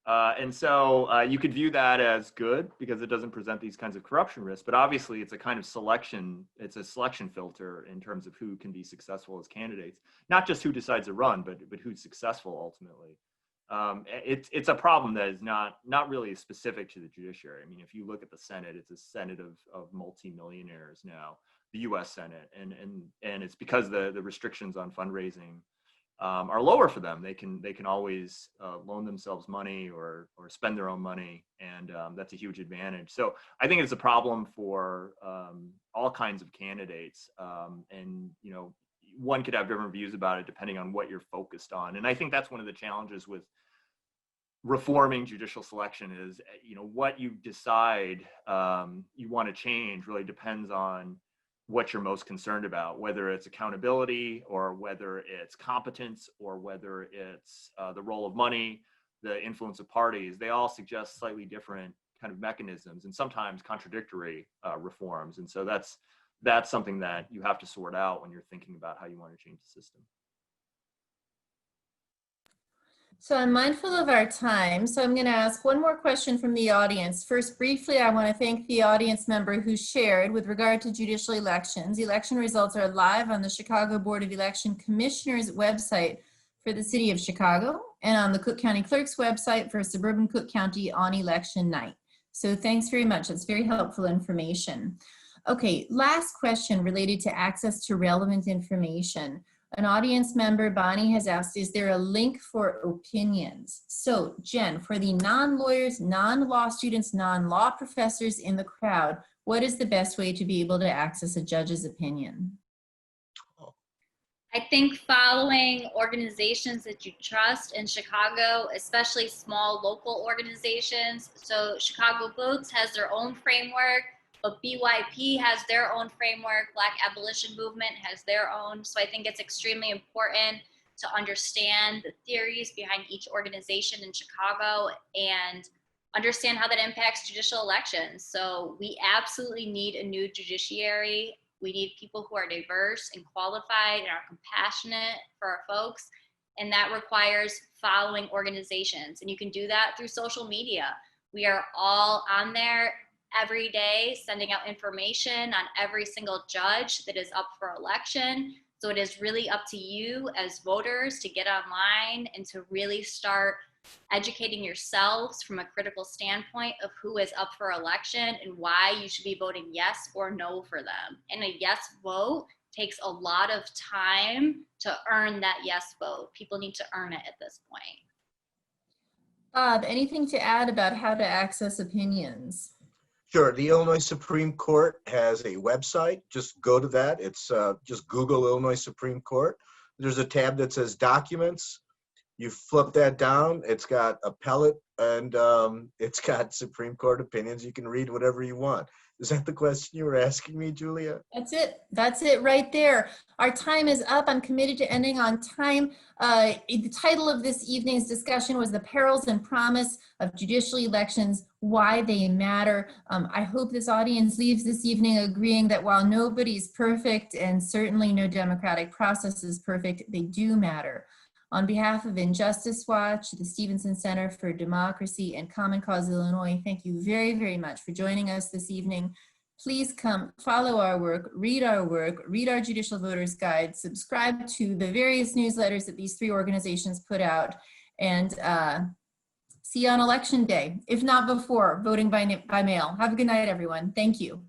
And so you could view that as good because it doesn't present these kinds of corruption risks, but obviously it's a kind of selection, it's a selection filter in terms of who can be successful as candidates, not just who decides to run, but who's successful ultimately. It's a problem that is not really specific to the judiciary. I mean, if you look at the Senate, it's a Senate of multimillionaires now, the US Senate, and it's because the restrictions on fundraising are lower for them. They can always loan themselves money or spend their own money, and that's a huge advantage. So I think it's a problem for all kinds of candidates, and you know, one could have different views about it depending on what you're focused on. And I think that's one of the challenges with reforming judicial selection is, you know, what you decide you want to change really depends on what you're most concerned about, whether it's accountability or whether it's competence or whether it's the role of money, the influence of parties. They all suggest slightly different kind of mechanisms and sometimes contradictory reforms. And so that's something that you have to sort out when you're thinking about how you want to change the system. So I'm mindful of our time, so I'm going to ask one more question from the audience. First, briefly, I want to thank the audience member who shared with regard to judicial elections. Election results are live on the Chicago Board of Election Commissioners website for the City of Chicago and on the Cook County Clerk's website for suburban Cook County on election night. So thanks very much. That's very helpful information. Okay, last question related to access to relevant information. An audience member, Bonnie, has asked, is there a link for opinions? So Jen, for the non-lawyers, non-law students, non-law professors in the crowd, what is the best way to be able to access a judge's opinion? I think following organizations that you trust in Chicago, especially small local organizations. So Chicago Votes has their own framework, but BYP has their own framework. Black Abolition Movement has their own. So I think it's extremely important to understand the theories behind each organization in Chicago and understand how that impacts judicial elections. So we absolutely need a new judiciary. We need people who are diverse and qualified and are compassionate for our folks. And that requires following organizations. And you can do that through social media. We are all on there every day, sending out information on every single judge that is up for election. So it is really up to you as voters to get online and to really start educating yourselves from a critical standpoint of who is up for election and why you should be voting yes or no for them. And a yes vote takes a lot of time to earn that yes vote. People need to earn it at this point. Bob, anything to add about how to access opinions? Sure. The Illinois Supreme Court has a website. Just go to that. It's just Google Illinois Supreme Court. There's a tab that says Documents. You flip that down. It's got appellate and it's got Supreme Court opinions. You can read whatever you want. Is that the question you were asking me, Julia? That's it. That's it right there. Our time is up. I'm committed to ending on time. The title of this evening's discussion was The Perils and Promise of Judicial Elections, Why They Matter. I hope this audience leaves this evening agreeing that while nobody's perfect and certainly no democratic process is perfect, they do matter. On behalf of Injustice Watch, the Stevenson Center for Democracy and Common Cause Illinois, thank you very, very much for joining us this evening. Please come follow our work, read our Judicial Voters Guide, subscribe to the various newsletters that these three organizations put out, and see you on election day, if not before, voting by mail. Have a good night, everyone. Thank you.